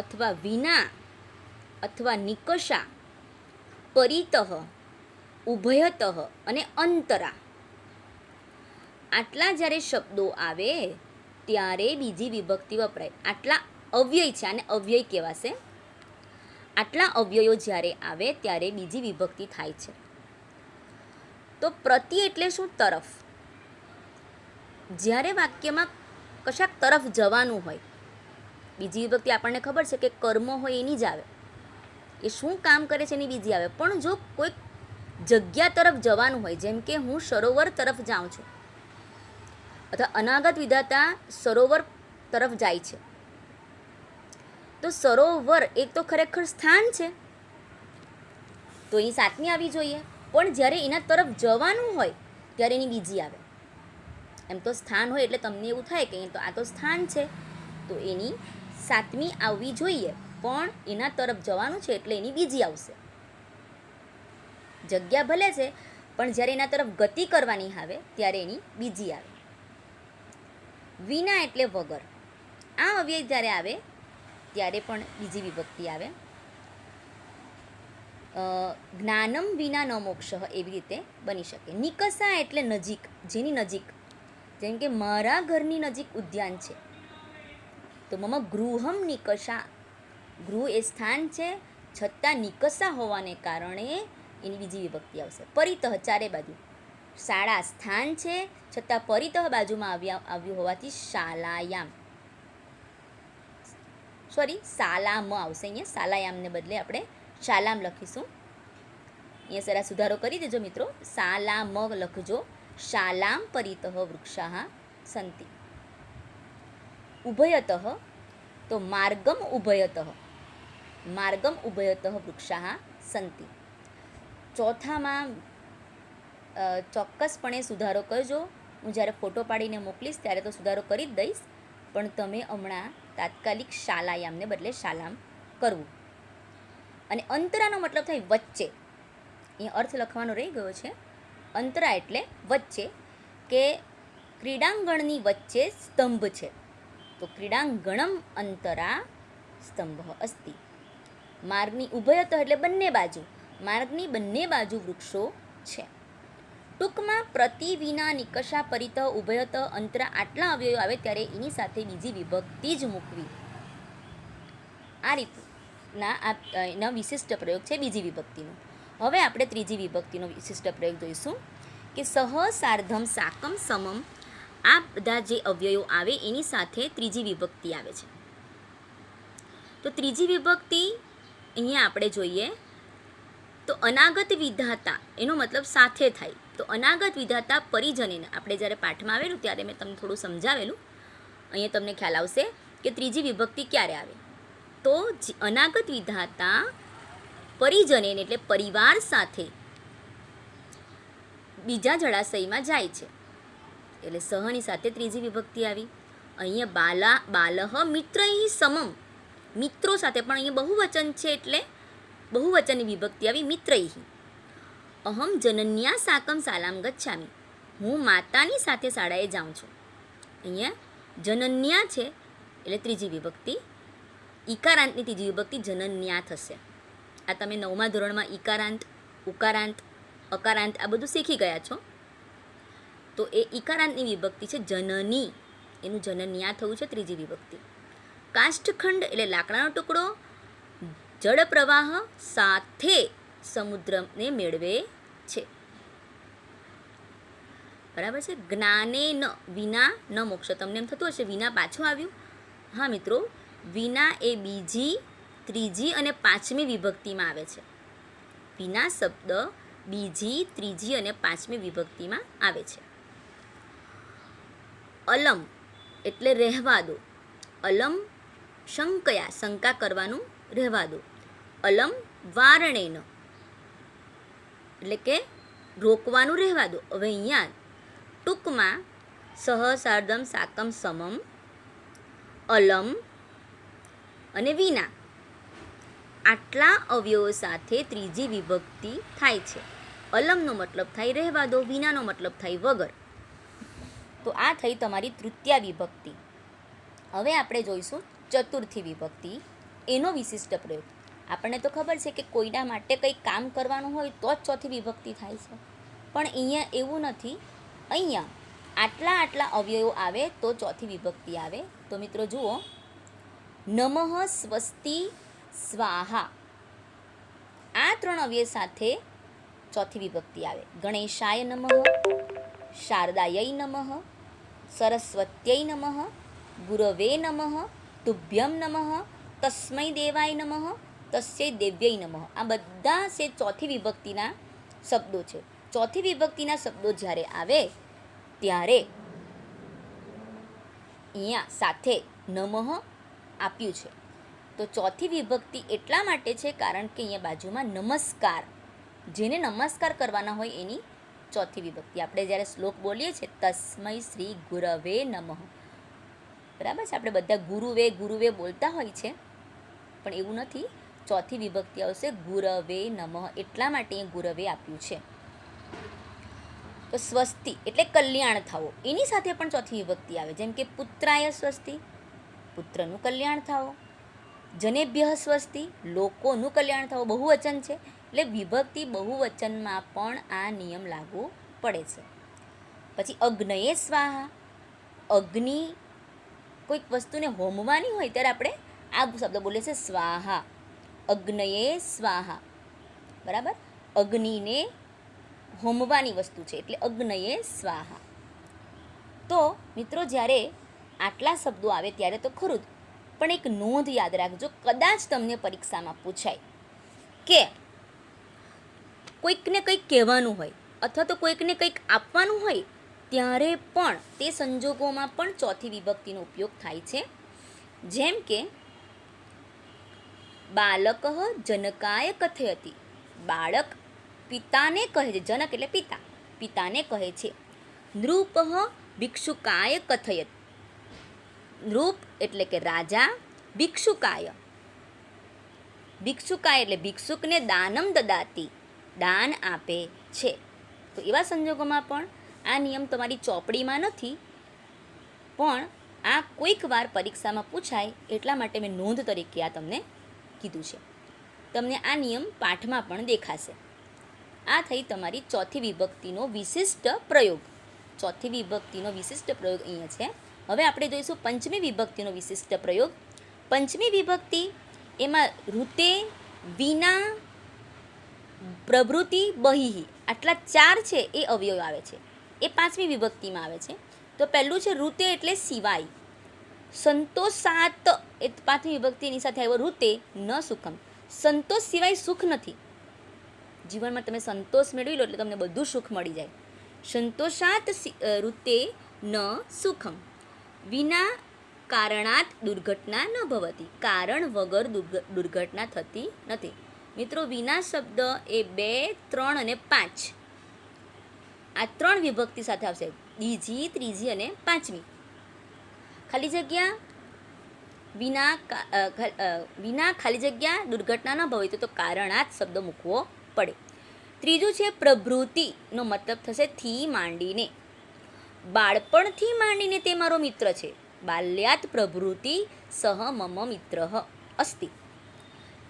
અથવા વિના અથવા નિકષા, પરિતઃ, ઉભયતઃ અને અંતરા, આટલા જ્યારે શબ્દો આવે ત્યારે બીજી વિભક્તિ વપરાય. આટલા અવ્યય છે, આને અવ્યય કહેવાશે. આટલા અવ્યયો જ્યારે આવે ત્યારે બીજી વિભક્તિ થાય છે. તો પ્રતિ એટલે શું? તરફ. જ્યારે વાક્યમાં કશાક તરફ જવાનું હોય, બીજી વિભક્તિ આપણને ખબર છે કે કર્મ હોય એની જ આવે, એ શું કામ કરે છે એની બીજી આવે. પણ જો કોઈક જગ્યા તરફ જવાનું હોય, જેમ કે હું સરોવર તરફ જાઉં છું અથવા અનાગત વિધાતા સરોવર તરફ જાય છે, તો સરોવર એક તો ખરેખર સ્થાન છે, તો અહીં સાતમી આવી જોઈએ. પણ જ્યારે એના તરફ જવાનું હોય ત્યારે એની બીજી આવે. એમ તો સ્થાન હોય એટલે તમને એવું થાય કે તો આ તો સ્થાન છે, તો એની સાતમી આવવી જોઈએ, પણ એના તરફ જવાનું છે એટલે એની બીજી આવશે. જગ્યા ભલે છે પણ જ્યારે એના તરફ ગતિ કરવાની આવે ત્યારે એની બીજી આવે. વિના એટલે વગર. આ અવ્યય જ્યારે આવે ત્યારે પણ બીજી વિભક્તિ આવે. જ્ઞાનમ વિના ન મોક્ષ એવી રીતે બની શકે. નિકષા એટલે નજીક, જેની નજીક. જેમ કે મારા ઘરની નજીક ઉદ્યાન છે, તો મમ ગૃહમ નિકષા. ગૃહ એ સ્થાન છે, છતાં નિકષા હોવાને કારણે એની બીજી વિભક્તિ આવશે. પરિતઃ ચારે બાજુ. શાળા સ્થાન છે, છતાં પરિતઃ બાજુમાં આવ્યું હોવાથી શાલાયામ. શાલામ આવશે. અહીંયા શાલાયામને બદલે આપણે શાલામ લખીશું. અહીંયા જરા સુધારો કરી દેજો મિત્રો. શાલામ લખજો. શાલામ પરિતઃ વૃક્ષાઃ સંતિ. ઉભયતઃ તો માર્ગમ ઉભયતઃ. માર્ગમ ઉભયતઃ વૃક્ષાઃ સંતિ. ચોથામાં ચોક્કસપણે સુધારો કરજો. હું જ્યારે ફોટો પાડીને મોકલીશ ત્યારે તો સુધારો કરી જ દઈશ, પણ તમે હમણાં તાત્કાલિક શાલાયામને બદલે શાલામ કરવું. અને અંતરાનો મતલબ થાય વચ્ચે. અહીં અર્થ લખવાનો રહી ગયો છે. અંતરા એટલે વચ્ચે, કે ક્રીડાંગણની વચ્ચે સ્તંભ છે, તો ક્રીડાંગણમ અંતરા સ્તંભ અસ્તિ. માર્ગની ઉભયત એટલે બંને બાજુ. માર્ગની બંને બાજુ વૃક્ષો છે. ટૂંકમાં પ્રતિ, વિના, નિકષા, પરિતઃ, ઉભયત, અંતરા આટલા અવ્યયો આવે ત્યારે એની સાથે બીજી વિભક્તિ જ મૂકવી. આ રીતના એનો વિશિષ્ટ પ્રયોગ છે બીજી વિભક્તિનો. હવે આપણે ત્રીજી વિભક્તિનો વિશિષ્ટ પ્રયોગ જોઈશું કે સહ સાર્ધમ સાકમ સમમ. આ બધા જે અવ્યયો આવે એની સાથે ત્રીજી વિભક્તિ આવે છે. તો ત્રીજી વિભક્તિ અહીંયા આપણે જોઈએ તો અનાગત વિધાતા, એનો મતલબ સાથે થાય. તો અનાગત વિધાતા પરિજનીને આપણે જ્યારે પાઠમાં આવેલું ત્યારે મેં તમને થોડું સમજાવેલું. અહીંયા તમને ખ્યાલ આવશે કે ત્રીજી વિભક્તિ ક્યારે આવે. તો અનાગત વિધાતા પરિજનીને એટલે પરિવાર સાથે બીજા જળાશયમાં જાય છે, એટલે સહની સાથે ત્રીજી વિભક્તિ આવી. અહીંયા બાલહ મિત્રૈ સમમ, મિત્રો સાથે, પણ અહીંયા બહુવચન છે એટલે બહુવચનની વિભક્તિ આવી મિત્રૈ. અહમ જનન્યા સાકમ શાલામ ગચ્છામિ, હું માતાની સાથે શાળાએ જાઉં છું. અહીંયા જનન્યા છે એટલે ત્રીજી વિભક્તિ. ઈકારાંતની ત્રીજી વિભક્તિ જનન્યા થશે. આ તમે 9મા ધોરણમાં ઈકારાંત, ઉકારાંત, અકારાંત આ બધું શીખી ગયા છો. તો એ ઈકારાંતની વિભક્તિ છે જનની, એનું જનન્યા થયું છે ત્રીજી વિભક્તિ. કાષ્ઠખંડ એટલે લાકડાનો ટુકડો જળ પ્રવાહ સાથે સમુદ્રને મેળવે છે. બરાબર છે. જ્ઞાને ન વિના ન મોક્ષ. તમને એમ થતું હશે વિના પાછું આવ્યું. હા મિત્રો, વિના એ બીજી, ત્રીજી અને પાંચમી વિભક્તિમાં આવે છે. વિના શબ્દ બીજી, ત્રીજી અને પાંચમી વિભક્તિમાં આવે છે. અલમ એટલે રહેવા દો. અલમ શંકયા, શંકા કરવાનું રહેવા દો. અલમ વારણેન એટલે કે રોકવાનું રહેવા દો. હવે અહીંયા ટૂંકમાં સહ સાર્ધમ સાકમ સમમ, અલમ અને વિના આટલા અવયવો સાથે ત્રીજી વિભક્તિ થાય છે. અલમનો મતલબ થાય રહેવા દો, વિનાનો મતલબ થાય વગર. તો આ થઈ તમારી તૃતીય વિભક્તિ. હવે આપણે જોઈશું ચતુર્થી વિભક્તિ, એનો વિશિષ્ટ પ્રયોગ. આપણને તો ખબર છે કે કોઈના માટે કંઈક કામ કરવાનું હોય તો જ ચોથી વિભક્તિ થાય છે, પણ અહીંયા એવું નથી. અહીંયા આટલા અવયવો આવે તો ચોથી વિભક્તિ આવે. તો મિત્રો જુઓ, નમઃ, સ્વસ્તિ, સ્વાહા આ 3 અવયવ સાથે ચોથી વિભક્તિ આવે. ગણેશાય નમઃ, શારદાય નમઃ, સરસ્વત્યય નમઃ, ગુરવે નમઃ, તુભ્યમ નમઃ, તસ્મૈ દેવાય નમઃ, તસ્ય દેવ્યય નમઃ. આ બધા છે ચોથી વિભક્તિના શબ્દો છે. ચોથી વિભક્તિના શબ્દો જ્યારે આવે ત્યારે અહીંયા સાથે નમઃ આપ્યું છે. તો ચોથી વિભક્તિ એટલા માટે છે કારણ કે અહીંયા બાજુમાં નમસ્કાર, જેને નમસ્કાર કરવાના હોય એની ચોથી વિભક્તિ. આપણે જ્યારે શ્લોક બોલીએ છીએ તસ્મૈ શ્રી ગુરવે નમઃ, બરાબર છે, આપણે બધા ગુરુવે ગુરુવે બોલતા હોય છે, પણ એવું નથી. ચોથી વિભક્તિ આવશે ગુરવે નમઃ, એટલા માટે અહીં ગુરવે આપ્યું છે. તો સ્વસ્તિ એટલે કલ્યાણ થાવો, એની સાથે પણ ચોથી વિભક્તિ આવે. જેમ કે પુત્રાય સ્વસ્તિ, પુત્રનું કલ્યાણ થાવો. જનેભ્ય સ્વસ્તિ, લોકોનું કલ્યાણ થાવો. બહુવચન છે એટલે વિભક્તિ બહુવચનમાં પણ આ નિયમ લાગુ પડે છે. પછી અગ્નયે સ્વાહા, અગ્નિ કોઈક વસ્તુને હોમવાની હોય ત્યારે આપણે આ શબ્દ બોલીએ છીએ સ્વાહા. અગ્નયે સ્વાહા, બરાબર, અગ્નિને હોમવાની વસ્તુ છે એટલે અગ્નયે સ્વાહા. તો મિત્રો જ્યારે આટલા શબ્દો આવે ત્યારે તો ખરું જ, પણ એક નોંધ યાદ રાખજો, કદાચ તમને પરીક્ષામાં પૂછાય કે કોઈકને કંઈક કહેવાનું હોય અથવા તો કોઈકને કંઈક આપવાનું હોય ત્યારે પણ તે સંજોગોમાં પણ ચોથી વિભક્તિનો ઉપયોગ થાય છે. જેમ કે બાલક જનકાય કથયતિ, બાળક પિતાને કહે છે, જનક એટલે પિતા, પિતાને કહે છે. નૃપ ભિક્ષુકાય કથયત, નૃપ એટલે કે રાજા, ભિક્ષુકાય, ભિક્ષુકાય એટલે ભિક્ષુકને દાનમ દદાતી, દાન આપે છે. તો એવા સંજોગોમાં પણ આ નિયમ તમારી ચોપડીમાં નથી, પણ આ કોઈક વાર પરીક્ષામાં પૂછાય એટલા માટે મેં નોંધ તરીકે આ તમને કીધું છે. તમને આ નિયમ પાઠમાં પણ દેખાશે. આ થઈ તમારી ચોથી વિભક્તિનો વિશિષ્ટ પ્રયોગ. ચોથી વિભક્તિનો વિશિષ્ટ પ્રયોગ અહીંયા છે. હવે આપણે જોઈશું પંચમી વિભક્તિનો વિશિષ્ટ પ્રયોગ. પંચમી વિભક્તિ એમાં ઋતે, વિના, પ્રભૃતિ, બહિ, આટલા 4 છે એ અવયવ આવે છે. એ 5મી વિભક્તિમાં આવે છે. તો પહેલું છે ઋતે એટલે સિવાય. સંતોષાત એ 5મી વિભક્તિની સાથે આવ્યો ઋતે ન સુખમ. સંતોષ સિવાય સુખ નથી. જીવનમાં તમે સંતોષ મેળવી લો એટલે તમને બધું સુખ મળી જાય. સંતોષાત ઋતે ન સુખમ. વિના કારણાત દુર્ઘટના ન ભવતી. કારણ વગર દુર્ઘટના થતી નથી. મિત્રો, વિના શબ્દ એ 2, 3 અને 5 આ 3 વિભક્તિ સાથે આવશે. બીજી, ત્રીજી અને 5મી. ખાલી જગ્યા વિના ખાલી જગ્યા દુર્ઘટના ન ભવે તો કારણાત શબ્દ મૂકવો પડે. ત્રીજું છે પ્રભૃતિનો મતલબ થશે થી માંડીને. બાળપણથી માંડીને તે મારો મિત્ર છે. બાલ્યાત પ્રભૃતિ સહ મમ મિત્ર અસ્તિ.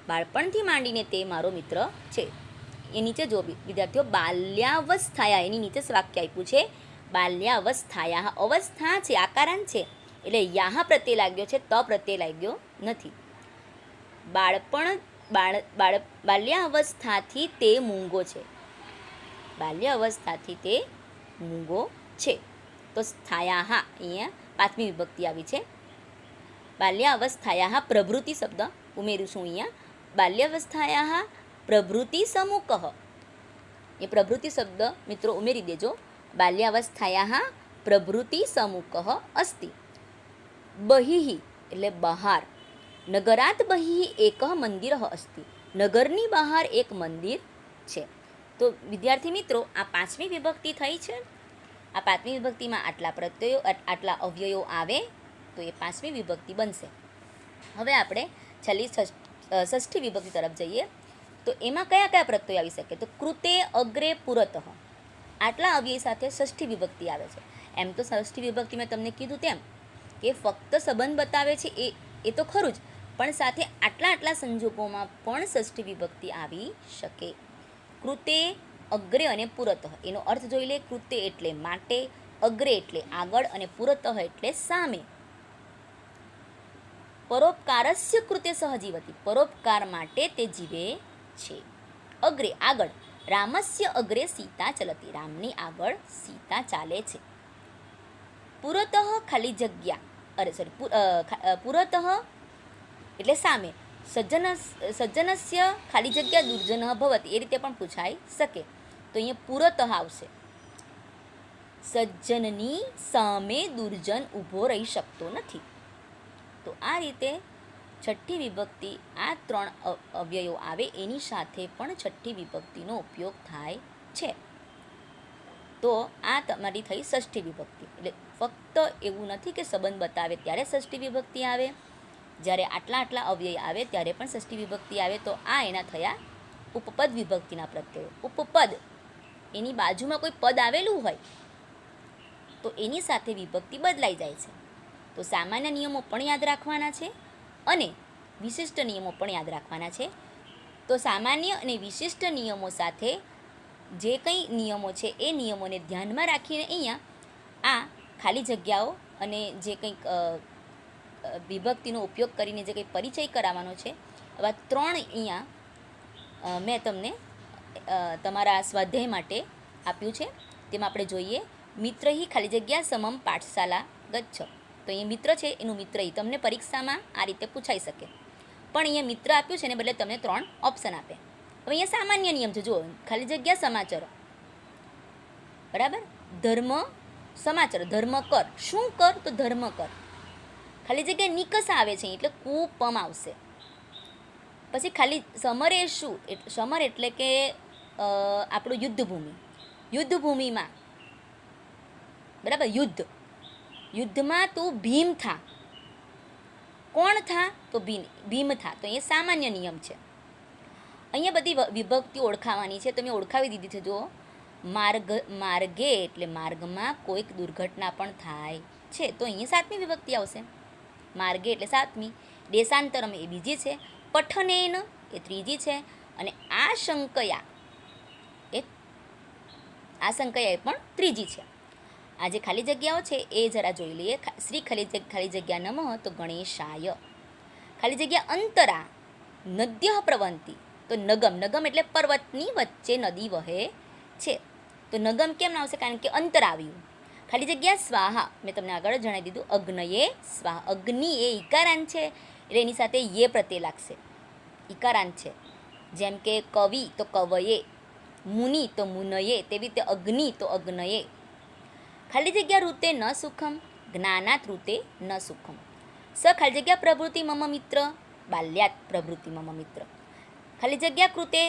બાળપણથી માંડીને તે મારો મિત્ર છે. એ નીચે જો વિદ્યાર્થીઓ, બાલ્યાવસ્થાયા એની નીચે વાક્ય આપ્યું છે. બાલ્યાવસ્થાયા અવસ્થા છે, આકારાંત છે, એટલે યાહ પ્રત્યય લાગ્યો છે, ત પ્રત્યય લાગ્યો નથી. બાલ્યાવસ્થાથી તે મૂંગો છે. બાલ્યાવસ્થાથી તે મૂંગો છે. તો સ્થાયા અહીંયા 5મી વિભક્તિ આવી છે. બાલ્યાવસ્થાયા પ્રભૃતિ શબ્દ ઉમેરું છું અહીંયા. બાલ્યાવસ્થાયા પ્રભૃતિ સમુકઃ. એ પ્રભૃતિ શબ્દ મિત્રો ઉમેરી દેજો. બાલ્યાવસ્થાયા પ્રભૃતિ સમુકઃ અસ્તિ. બહિઃ એટલે બહાર. નગરાત બહિઃ એકઃ મંદિર અસ્તિ. નગરની બહાર એક મંદિર છે. તો વિદ્યાર્થી મિત્રો, આ 5મી વિભક્તિ થઈ છે. આ 5મી વિભક્તિમાં આટલા પ્રત્યયો, આટલા અવ્યયો આવે તો એ 5મી વિભક્તિ બનશે. હવે આપણે છેલ્લી 6ઠ્ઠી વિભક્તિ તરફ જઈએ. તો એમાં કયા કયા પ્રત્યયો આવી શકે? તો કૃતે, અગ્રે, પુરતઃ આટલા અવ્યય સાથે 6ઠ્ઠી વિભક્તિ આવે છે. એમ તો 6ઠ્ઠી વિભક્તિ મેં તમને કીધું તેમ કે ફક્ત સંબંધ બતાવે છે એ તો ખરું જ, પણ સાથે આટલા સંજોગોમાં પણ 6ઠ્ઠી વિભક્તિ આવી શકે. કૃતે, અગ્રે અને પુરતઃ એનો અર્થ જોઈ લે. કૃતે એટલે માટે, અગ્રે એટલે આગળ અને પુરતઃ એટલે સામે. પરોપકારસ્ય કૃતે સહજીવતી. પરોપકાર માટે તે જીવે છે. અગ્રે આગળ. રામસ્ય અગ્રે સીતા ચલતી. રામની આગળ સીતા ચાલે છે. પુરતઃ ખાલી જગ્યા પુરતઃ એટલે સામે. સજ્જનસ્ય ખાલી જગ્યા દુર્જન ભવતી. એ રીતે પણ પૂછાઈ શકે. તો અહીંયા પુરતઃ આવશે. સજ્જનની સામે દુર્જન ઊભો રહી શકતો નથી. તો આ રીતે 6ઠ્ઠી વિભક્તિ આ 3 અવ્યયો આવે એની સાથે પણ 6ઠ્ઠી વિભક્તિનો ઉપયોગ થાય છે. તો આ તમારી થઈ 6ઠ્ઠી વિભક્તિ. એટલે ફક્ત એવું નથી કે સંબંધ બતાવે ત્યારે 6ઠ્ઠી વિભક્તિ આવે, જ્યારે આટલા અવ્યય આવે ત્યારે પણ 6ઠ્ઠી વિભક્તિ આવે. તો આ એના થયા ઉપપદ વિભક્તિના પ્રત્યયો. ઉપપદ એની બાજુમાં કોઈ પદ આવેલું હોય તો એની સાથે વિભક્તિ બદલાઈ જાય છે. તો સામાન્ય નિયમો પણ યાદ રાખવાના છે અને વિશિષ્ટ નિયમો પણ યાદ રાખવાના છે. તો સામાન્ય અને વિશિષ્ટ નિયમો સાથે જે કંઈ નિયમો છે એ નિયમોને ધ્યાનમાં રાખીને અહીંયા આ ખાલી જગ્યાઓ અને જે કંઈક વિભક્તિનો ઉપયોગ કરીને જે કંઈ પરિચય કરાવવાનો છે, આવા 3 અહીંયા મેં તમને તમારા સ્વાધ્યાય માટે આપ્યું છે. તેમાં આપણે જોઈએ મિત્રહી ખાલી જગ્યા સમમ પાઠશાલા ગચ્છ. તો અહીંયા મિત્ર છે એનું મિત્રહી તમને પરીક્ષામાં આ રીતે પૂછાઈ શકે. પણ અહીંયા મિત્ર આપ્યું છે ને બદલે તમને 3 ઓપ્શન આપે. હવે અહીંયા સામાન્ય નિયમ છે. જુઓ, ખાલી જગ્યા સમાચાર, બરાબર. ધર્મ સમાચાર, ધર્મ કર. શું કર? તો ધર્મ કર. ખાલી જગ્યા નિકસ આવે છે એટલે કુપમ આવશે. પછી ખાલી સમરે શું? સમર એટલે કે આપણું યુદ્ધભૂમિ. યુદ્ધભૂમિમાં, બરાબર, યુદ્ધમાં તું ભીમ થા. કોણ થા? તો ભીમ થા. તો અહીંયા સામાન્ય નિયમ છે. અહીંયા બધી વિભક્તિ ઓળખાવાની છે. તો મેં ઓળખાવી દીધી છે. જો માર્ગે એટલે માર્ગમાં કોઈક દુર્ઘટના પણ થાય છે તો અહીંયા 7મી વિભક્તિ આવશે. માર્ગે એટલે 7મી. દેશાંતરમ એ બીજી છે. પઠનેન એ ત્રીજી છે. અને આશંકયા એ પણ ત્રીજી છે. આ જે ખાલી જગ્યાઓ છે એ જરા જોઈ લઈએ. શ્રી ખાલી જગ્યા નમઃ તો ગણેશાય. ખાલી જગ્યા અંતરા નદ્ય પ્રવંતી, તો નગમ, નગમ એટલે પર્વતની વચ્ચે નદી વહે છે. તો નગમ કેમ આવશે? કારણ કે અંતર આવ્યું. ખાલી જગ્યા સ્વાહા, મેં તમને આગળ જણાવી દીધું, અગ્નયે સ્વાહા. અગ્નિ એ ઈકારાંત છે એટલે એની સાથે યે પ્રત્યય લાગશે, ઈકારાંત છે. જેમ કે કવિ તો કવયે, મુનિ તો મુનયે, તેવી રીતે અગ્નિ તો અગ્નયે. ખાલી જગ્યા ઋતે ન સુખમ, જ્ઞાનાત ઋતે ન સુખમ. સ ખાલી જગ્યા પ્રભૃતિ મમ મિત્ર, બાલ્યાત પ્રભૃતિ મમ મિત્ર. ખાલી જગ્યા કૃતે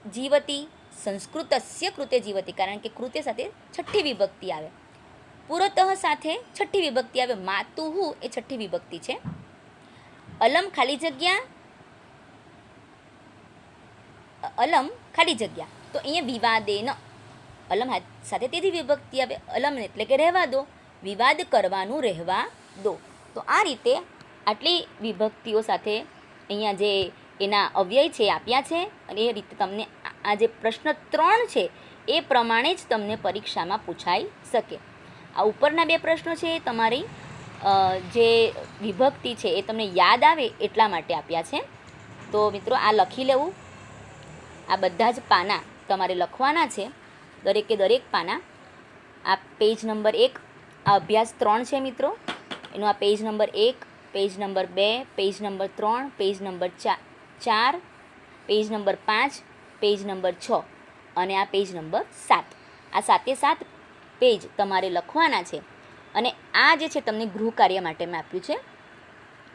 જીવતી, સંસ્કૃતસ્ય કૃતે જીવતી, કારણ કે કૃતે સાથે છઠ્ઠી વિભક્તિ આવે. પુરતઃ સાથે છઠ્ઠી વિભક્તિ આવે. માતુહુ એ છઠ્ઠી વિભક્તિ છે. અલમ ખાલી જગ્યા, અલમ ખાલી જગ્યા, તો અહીંયા વિવાદેન, અલમ સાથે તેથી વિભક્તિ આવે. અલમ એટલે કે રહેવા દો, વિવાદ કરવાનું રહેવા દો. તો આ રીતે આટલી વિભક્તિઓ સાથે અહીંયા જે એના અવ્યય છે આપ્યા છે, અને એ રીતે તમને આ જે પ્રશ્ન 3 છે એ પ્રમાણે જ તમને પરીક્ષામાં પૂછાઈ શકે. આ ઉપરના 2 પ્રશ્નો છે એ તમારી જે વિભક્તિ છે એ તમને યાદ આવે એટલા માટે આપ્યા છે. તો મિત્રો આ લખી લેવું. આ બધા જ પાના તમારે લખવાના છે, દરેકે દરેક પાના. આ પેજ નંબર 1, આ અભ્યાસ 3 છે મિત્રો, એનો આ page number 1, page number 2, page number 3, page number 4, page number 5, page number 6 અને આ પેજ નંબર 7. આ 7 પેજ તમારે લખવાના છે. અને આ જે છે તમને ગૃહ કાર્ય માટે મેં આપ્યું છે,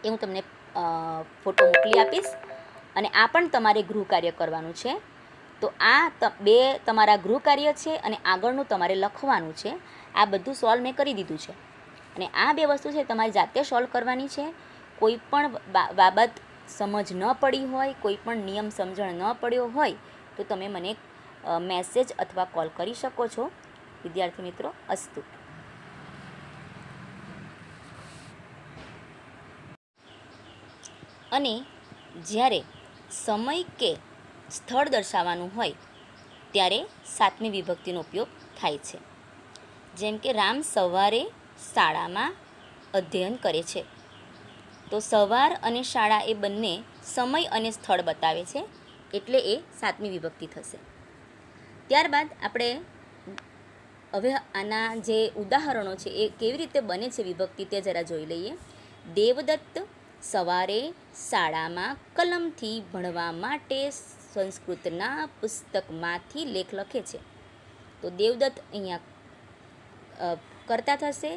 એ હું તમને ફોટો મોકલી આપીશ. અને આ પણ તમારે ગૃહ કાર્ય કરવાનું છે. તો આ 2 તમારા ગૃહ કાર્ય છે અને આગળનું તમારે લખવાનું છે. આ બધું સોલ્વ મેં કરી દીધું છે. અને આ 2 વસ્તુ છે તમારી જાતે સોલ્વ કરવાની છે. કોઈ પણ બાબત સમજ ન પડી હોય, કોઈ પણ નિયમ સમજણ ન પડ્યો હોય તો તમે મને મેસેજ અથવા કોલ કરી શકો છો. વિદ્યાર્થી મિત્રો, અસ્તુ. અને જ્યારે સમય કે સ્થળ દર્શાવવાનું હોય ત્યારે 7મી વિભક્તિનો ઉપયોગ થાય છે. જેમ કે રામ સવારે શાળામાં અધ્યયન કરે છે. તો સવાર અને શાળા એ બંને સમય અને સ્થળ બતાવે છે, એટલે એ 7મી વિભક્તિ થશે. ત્યારબાદ આપણે હવે આના જે ઉદાહરણો છે એ કેવી રીતે બને છે વિભક્તિ તે જરા જોઈ લઈએ. દેવદત્ત સવારે શાળામાં કલમથી ભણવા માટે સંસ્કૃતના પુસ્તકમાંથી લેખ લખે છે. તો દેવદત્ત અહીંયા કર્તા થશે,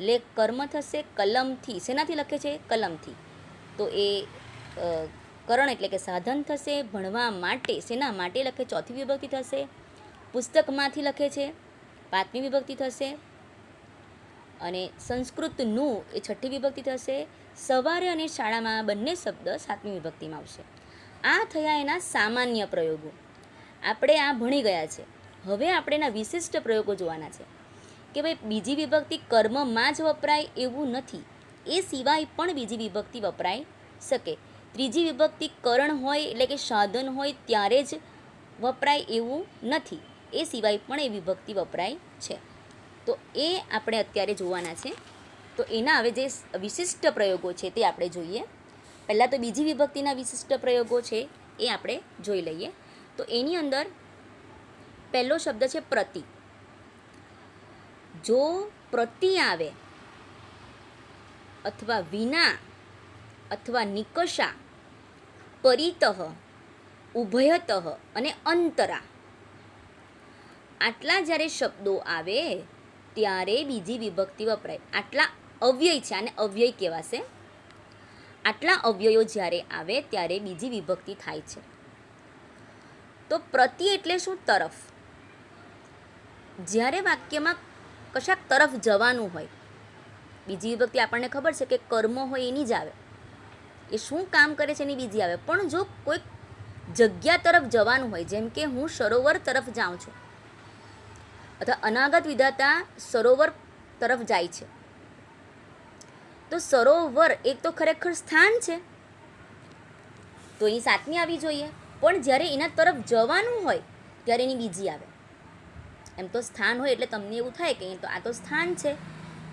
લેખ કર્મ થશે, કલમથી શેનાથી લખે છે? કલમથી. તો એ કરણ એટલે કે સાધન થશે. ભણવા માટે શેના માટે લખે? ચોથી વિભક્તિ થશે. પુસ્તકમાંથી લખે છે, 5મી વિભક્તિ થશે. અને સંસ્કૃતનું એ 6ઠ્ઠી વિભક્તિ થશે. સવારે અને શાળામાં બંને શબ્દ 7મી વિભક્તિમાં આવશે. આ થયા એના સામાન્ય પ્રયોગો. આપણે આ ભણી ગયા છે. હવે આપણે એના વિશિષ્ટ પ્રયોગો જોવાના છે કે ભાઈ બીજી વિભક્તિ કર્મમાં જ વપરાય એવું નથી, એ સિવાય પણ બીજી વિભક્તિ વપરાઈ શકે. ત્રીજી વિભક્તિ કરણ હોય એટલે કે સાધન હોય ત્યારે જ વપરાય એવું નથી, એ સિવાય પણ એ વિભક્તિ વપરાય છે. તો એ આપણે અત્યારે જોવાના છે. તો એના હવે જે વિશિષ્ટ પ્રયોગો છે તે આપણે જોઈએ. પહેલાં તો બીજી વિભક્તિના વિશિષ્ટ પ્રયોગો છે એ આપણે જોઈ લઈએ. તો એની અંદર પહેલો શબ્દ છે પ્રતિ. જો પ્રતિ આવે અથવા વિના અથવા નિકષા, પરિતઃ, ઉભયતઃ અને અંતરા, આટલા જ્યારે શબ્દો આવે ત્યારે બીજી વિભક્તિ વપરાય. આટલા અવ્યય છે, આને અવ્યય કહેવાશે. આટલા અવ્યયો જ્યારે આવે ત્યારે બીજી વિભક્તિ થાય છે. તો પ્રતિ એટલે શું? તરફ. જ્યારે વાક્યમાં કશાક તરફ જવાનું હોય, બીજી વિભક્તિ આપણને ખબર છે કે કર્મ હોય એની જ આવે, એ શું કામ કરે છે એની બીજી આવે. પણ જો કોઈક જગ્યા તરફ જવાનું હોય, જેમ કે હું સરોવર તરફ જાઉં છું અથવા અનાગત વિધાતા સરોવર તરફ જાય છે, તો સરોવર એક તો ખરેખર સ્થાન છે, તો એની 7મી આવી જોઈએ. પણ જ્યારે એના તરફ જવાનું હોય ત્યારે એની બીજી આવે. એમ તો સ્થાન હોય એટલે તમને એવું થાય કે તો આ તો સ્થાન છે,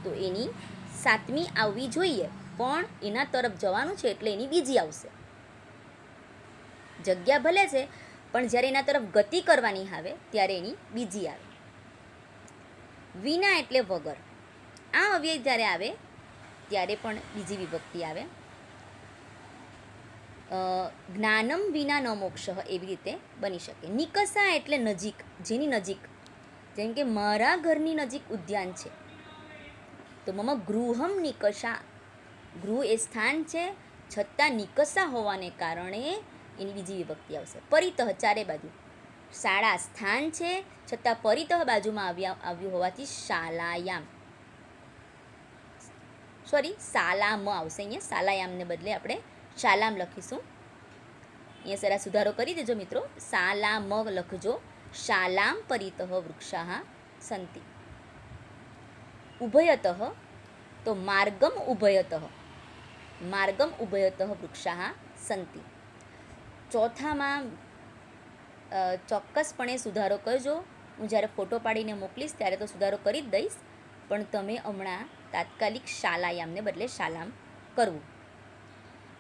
તો એની 7મી આવવી જોઈએ, પણ એના તરફ જવાનું છે એટલે એની બીજી આવશે. જગ્યા ભલે છે પણ જ્યારે એના તરફ ગતિ કરવાની આવે ત્યારે એની બીજી આવે. વિના એટલે વગર. આ અવ્યય જ્યારે આવે ત્યારે પણ બીજી વિભક્તિ આવે. જ્ઞાનમ વિના ન મોક્ષ એવી રીતે બની શકે. નિકષા એટલે નજીક, જેની નજીક. જેમ કે મારા ઘરની નજીક ઉદ્યાન છે તો મમ ગૃહમ નિકષા. ગૃહ એ સ્થાન છે છતાં નિકષા હોવાને કારણે એની બીજી વિભક્તિ આવશે. પરિતઃ ચારે બાજુ. શાળા સ્થાન છે છતાં પરિતઃ બાજુમાં આવ્યું હોવાથી શાલાયામ. શાલામ આવશે. અહીંયા શાલાયામને બદલે આપણે શાલામ લખીશું. અહીંયા જરા સુધારો કરી દેજો મિત્રો. શાલામ લખજો. શાલામ પરિતઃ વૃક્ષાઃ સંતિ. ઉભયતઃ તો માર્ગમ ઉભયતઃ. માર્ગમ ઉભયતઃ વૃક્ષાઃ સંતિ. ચોથામાં ચોક્કસપણે સુધારો કરજો. હું જ્યારે ફોટો પાડીને મોકલીશ ત્યારે તો સુધારો કરી જ દઈશ, પણ તમે હમણાં તાત્કાલિક શાલાયામને બદલે શાલામ કરવું.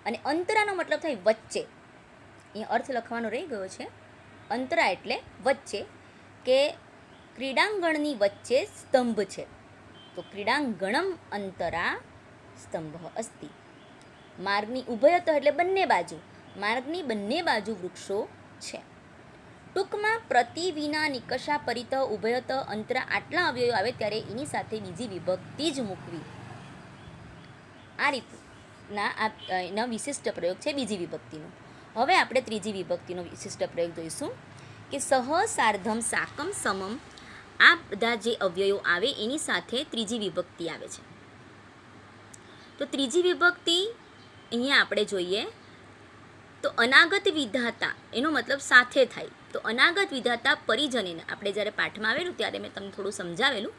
અને અંતરાનો મતલબ થાય વચ્ચે. અહીંયા અર્થ લખવાનો રહી ગયો છે. અંતરા એટલે વચ્ચે, કે ક્રીડાંગણની વચ્ચે સ્તંભ છે તો ક્રીડાંગણમ અંતરા સ્તંભ અસ્તિ. માર્ગની ઉભયત એટલે બંને બાજુ. માર્ગની બંને બાજુ વૃક્ષો છે. ટૂંકમાં પ્રતિ વિના નિકષા પરિતઃ ઉભયત અંતરા આટલા અવ્યયો આવે ત્યારે એની સાથે બીજી વિભક્તિ જ મૂકવી. આ રીતના એનો વિશિષ્ટ પ્રયોગ છે બીજી વિભક્તિનો. હવે આપણે ત્રીજી વિભક્તિનો વિશિષ્ટ પ્રયોગ જોઈશું કે સહ સાર્ધમ સાકમ સમમ. આ બધા જે અવ્યયો આવે એની સાથે ત્રીજી વિભક્તિ આવે છે. તો ત્રીજી વિભક્તિ અહીંયા આપણે જોઈએ તો અનાગત વિધાતા, એનો મતલબ સાથે થાય. તો અનાગત વિધાતા પરિજનને આપણે જ્યારે પાઠમાં આવેલું ત્યારે મેં તમને થોડું સમજાવેલું.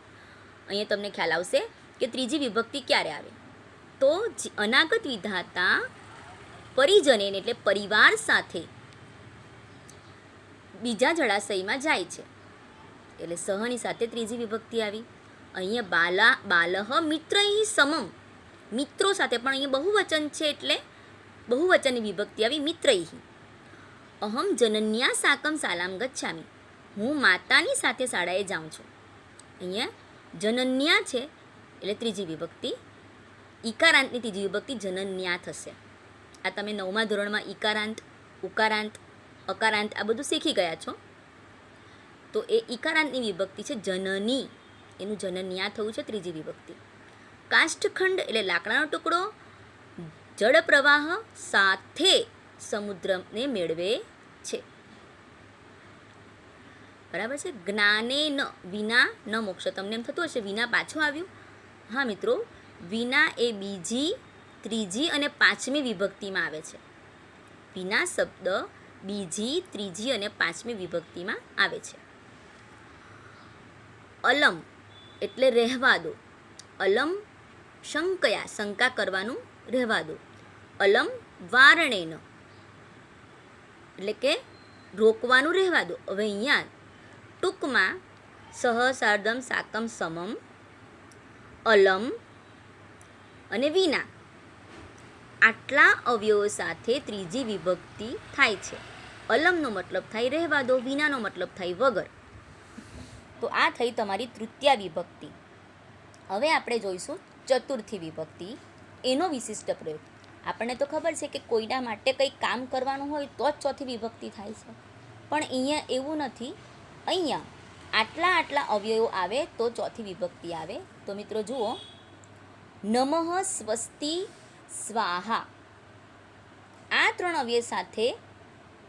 અહીંયા તમને ખ્યાલ આવશે કે ત્રીજી વિભક્તિ ક્યારે આવે. તો અનાગત વિધાતા પરિજનને એટલે પરિવાર સાથે બીજા જળાશયમાં જાય છે એટલે સહની સાથે ત્રીજી વિભક્તિ આવી. અહીંયા બાલહ મિત્રૈ સમમ. મિત્રો સાથે, પણ અહીંયા બહુવચન છે એટલે બહુવચનની વિભક્તિ આવી મિત્રૈ. અહમ જનન્યા સાકમ શાલામ ગચ્છામિ. હું માતાની સાથે શાળાએ જાઉં છું. અહીંયા જનન્યા છે એટલે ત્રીજી વિભક્તિ. ઈકારાંતની ત્રીજી વિભક્તિ જનન્યા થશે. આ તમે 9મા ધોરણમાં ઈકારાંત, ઉકારાંત, અકારાંત આ બધું શીખી ગયા છો. તો એ ઈકારાંતની વિભક્તિ છે જનની. એનું જનન્યા થવું છે ત્રીજી વિભક્તિ. કાષ્ઠખંડ એટલે લાકડાનો ટુકડો જળ પ્રવાહ સાથે સમુદ્રને મેળવે છે. બરાબર છે. જ્ઞાને ન વિના ન મોક્ષ. તમને એમ થતું હશે વિના પાછું આવ્યું. હા મિત્રો, વિના એ બીજી, ત્રીજી અને પાંચમી વિભક્તિમાં આવે છે. વિના શબ્દ બીજી, ત્રીજી અને પાંચમી વિભક્તિમાં આવે છે. અલમ એટલે રહેવા દો. અલમ શંકયા, શંકા કરવાનું રહેવા દો. અલમ વારણેન એટલે કે રોકવાનું રહેવા દો. હવે અહીંયા ટૂંકમાં સહ સાર્ધમ સાકમ સમમ, અલમ અને વિના આટલા અવયવો સાથે ત્રીજી વિભક્તિ થાય છે. અલમનો મતલબ થાય રહેવા દો, વિનાનો મતલબ થાય વગર. તો આ થઈ તમારી તૃતીય વિભક્તિ. હવે આપણે જોઈશું ચતુર્થી વિભક્તિ, એનો વિશિષ્ટ પ્રયોગ. આપણને તો ખબર છે કે કોઈના માટે કંઈક કામ કરવાનું હોય તો જ ચોથી વિભક્તિ થાય છે, પણ અહીંયા એવું નથી. અહીંયા આટલા અવ્યયો આવે તો ચોથી વિભક્તિ આવે. તો મિત્રો જુઓ, નમઃ, સ્વસ્તિ, સ્વાહા આ 3 અવ્યય સાથે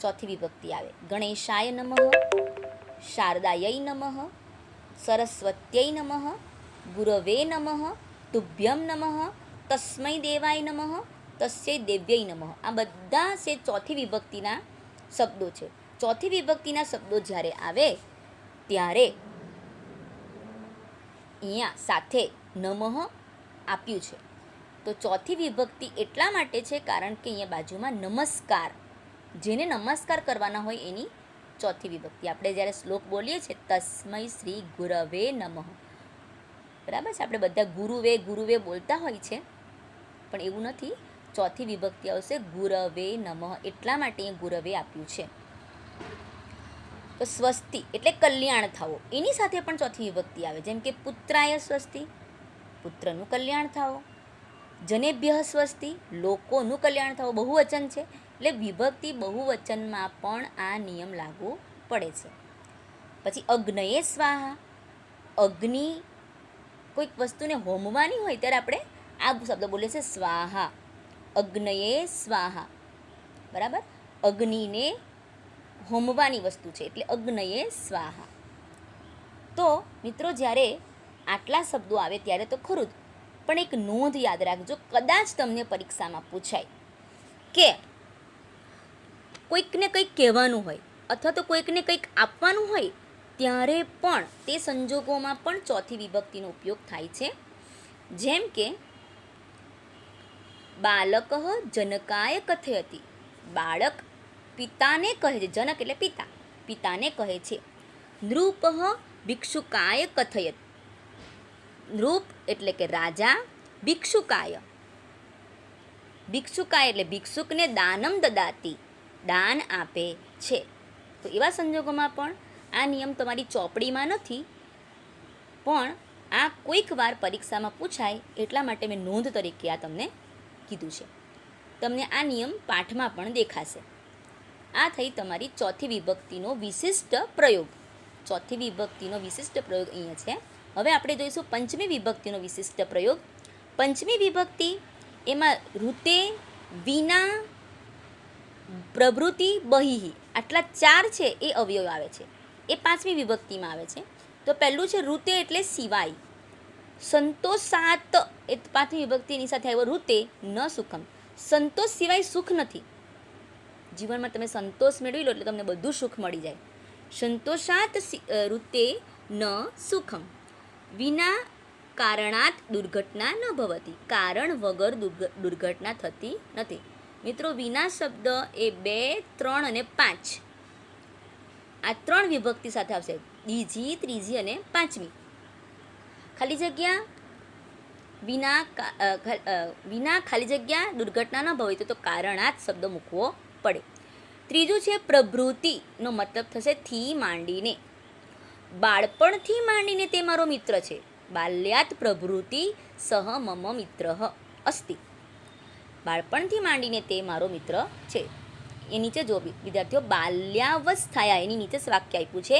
ચોથી વિભક્તિ આવે. ગણેશાય નમઃ, શારદાય નમઃ, સરસ્વત્યય નમઃ, ગુરવે નમઃ, તુભ્યમ નમઃ, તસ્મૈ દેવાય નમઃ, તસ્ય દેવ્યય નમઃ. આ બધા છે ચોથી વિભક્તિના શબ્દો છે. ચોથી વિભક્તિના શબ્દો જ્યારે આવે ત્યારે અહીંયા સાથે નમઃ આપ્યું છે. તો ચોથી વિભક્તિ એટલા માટે છે કારણ કે અહીંયા બાજુમાં નમસ્કાર, જેને નમસ્કાર કરવાના હોય એની ચોથી વિભક્તિ. આપણે જ્યારે શ્લોક બોલીએ છીએ તસ્મૈ શ્રી ગુરવે નમઃ, બરાબર છે. આપણે બધા ગુરુવે ગુરુવે બોલતા હોય છે, પણ એવું નથી. ચોથી વિભક્તિ આવશે ગુરવે નમઃ, એટલા માટે અહીં ગુરવે આપ્યું છે. તો સ્વસ્તિ એટલે કલ્યાણ થાવો, એની સાથે પણ ચોથી વિભક્તિ આવે, જેમ કે પુત્રાય સ્વસ્તિ, પુત્રનું કલ્યાણ થાવો. જનેભ્ય સ્વસ્તિ, લોકોનું કલ્યાણ થાવો, બહુવચન છે એટલે વિભક્તિ બહુવચનમાં પણ આ નિયમ લાગુ પડે છે. પછી અગ્નયે સ્વાહા, અગ્નિ કોઈક વસ્તુને હોમવાની હોય ત્યારે આપણે આ શબ્દ બોલીએ છીએ સ્વાહા, અગ્નયે સ્વાહા, બરાબર. અગ્નિને હોમવાની વસ્તુ છે એટલે અગ્નયે સ્વાહા. તો મિત્રો જ્યારે આટલા શબ્દો આવે ત્યારે તો ખરું જ, પણ એક નોંધ યાદ રાખજો, કદાચ તમને પરીક્ષામાં પૂછાય કે કોઈકને કંઈક કહેવાનું હોય અથવા તો કોઈકને કંઈક આપવાનું હોય ત્યારે પણ તે સંજોગોમાં પણ ચોથી વિભક્તિનો ઉપયોગ થાય છે. જેમ કે બાલક જનકાય કથયતિ, બાળક પિતાને કહે છે, જનક એટલે પિતા, પિતાને કહે છે. નૃપ ભિક્ષુકાય કથયત, નૃપ એટલે કે રાજા, ભિક્ષુકાય, ભિક્ષુકાય એટલે ભિક્ષુકને દાનમ દદાતી, દાન આપે છે. તો એવા સંજોગોમાં પણ આ નિયમ તમારી ચોપડીમાં નથી, પણ આ કોઈક વાર પરીક્ષામાં પૂછાય એટલા માટે મેં નોંધ તરીકે આ તમને કીધું છે. તમને આ નિયમ પાઠમાં પણ દેખાશે. આ થઈ તમારી ચોથી વિભક્તિનો વિશિષ્ટ પ્રયોગ. ચોથી વિભક્તિનો વિશિષ્ટ પ્રયોગ અહીંયા છે. હવે આપણે જોઈશું પંચમી વિભક્તિનો વિશિષ્ટ પ્રયોગ. પંચમી વિભક્તિ એમાં ઋતે, વિના, પ્રભૃતિ, બહિહિ, આટલા 4 છે એ અવયવ આવે છે. એ પાંચમી વિભક્તિમાં આવે છે. તો પહેલું છે ઋતે એટલે સિવાય, સંતોષાત એ પાંચમી વિભક્તિની સાથે આવ્યો ઋતે, ન સુખમ, સંતોષ સિવાય સુખ નથી. જીવનમાં તમે સંતોષ મેળવી લો એટલે તમને બધું સુખ મળી જાય. સંતોષાત ઋતે ન સુખમ, વિના કારણાત દુર્ઘટના ન ભવતી, કારણ વગર દુર્ઘટના થતી નથી. મિત્રો વિના શબ્દ એ 2, 3 અને 5 આ 3 વિભક્તિ સાથે આવશે, બીજી, ત્રીજી અને પાંચમી. ખાલી જગ્યા વિના ખાલી જગ્યા દુર્ઘટના ન ભવે તો કારણાત શબ્દ મૂકવો પડે. ત્રીજું છે પ્રભૃતિનો મતલબ થશે થી માંડીને, બાળપણથી માંડીને તે મારો મિત્ર છે. બાલ્યાત પ્રભૃતિ સહ મમ મિત્ર અસ્તિ, બાળપણથી માંડીને તે મારો મિત્ર છે. એ નીચે જો વિદ્યાર્થીઓ બાલ્યાવસ્થાયા, એની નીચે વાક્ય આપ્યું છે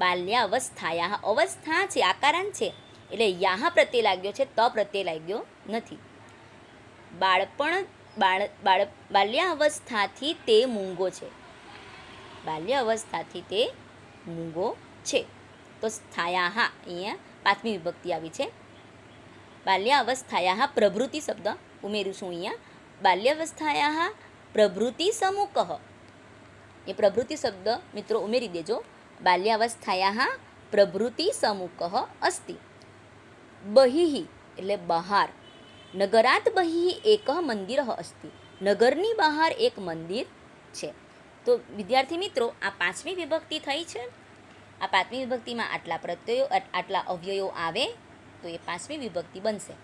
બાલ્યાવસ્થાયા, અવસ્થા છે, આકારાંત છે એટલે યાહ પ્રત્યય લાગ્યો છે, ત પ્રત્યય લાગ્યો નથી. બાલ્યાવસ્થાથી તે મૂંગો છે, બાલ્યાવસ્થાથી તે મૂંગો છે. તો સ્થાયા અહીંયા પાંચમી વિભક્તિ આવી છે. બાલ્યાવસ્થાયા પ્રભૃતિ શબ્દ ઉમેરું છું અહીંયા. બાલ્યાવસ્થાયા પ્રભૃતિ સમુકઃ, એ પ્રભૃતિ શબ્દ મિત્રો ઉમેરી દેજો. બાલ્યાવસ્થાયા પ્રભૃતિ સમુકઃ અસ્તિ. બહિહિ એટલે બહાર, નગરાત બહિહિ એક મંદિર અસ્તિ, નગરની બહાર એક મંદિર છે. તો વિદ્યાર્થી મિત્રો આ પાંચમી વિભક્તિ થઈ છે. આ પાંચમી વિભક્તિમાં આટલા પ્રત્યયો, આટલા અવ્યયો આવે તો એ પાંચમી વિભક્તિ બનશે.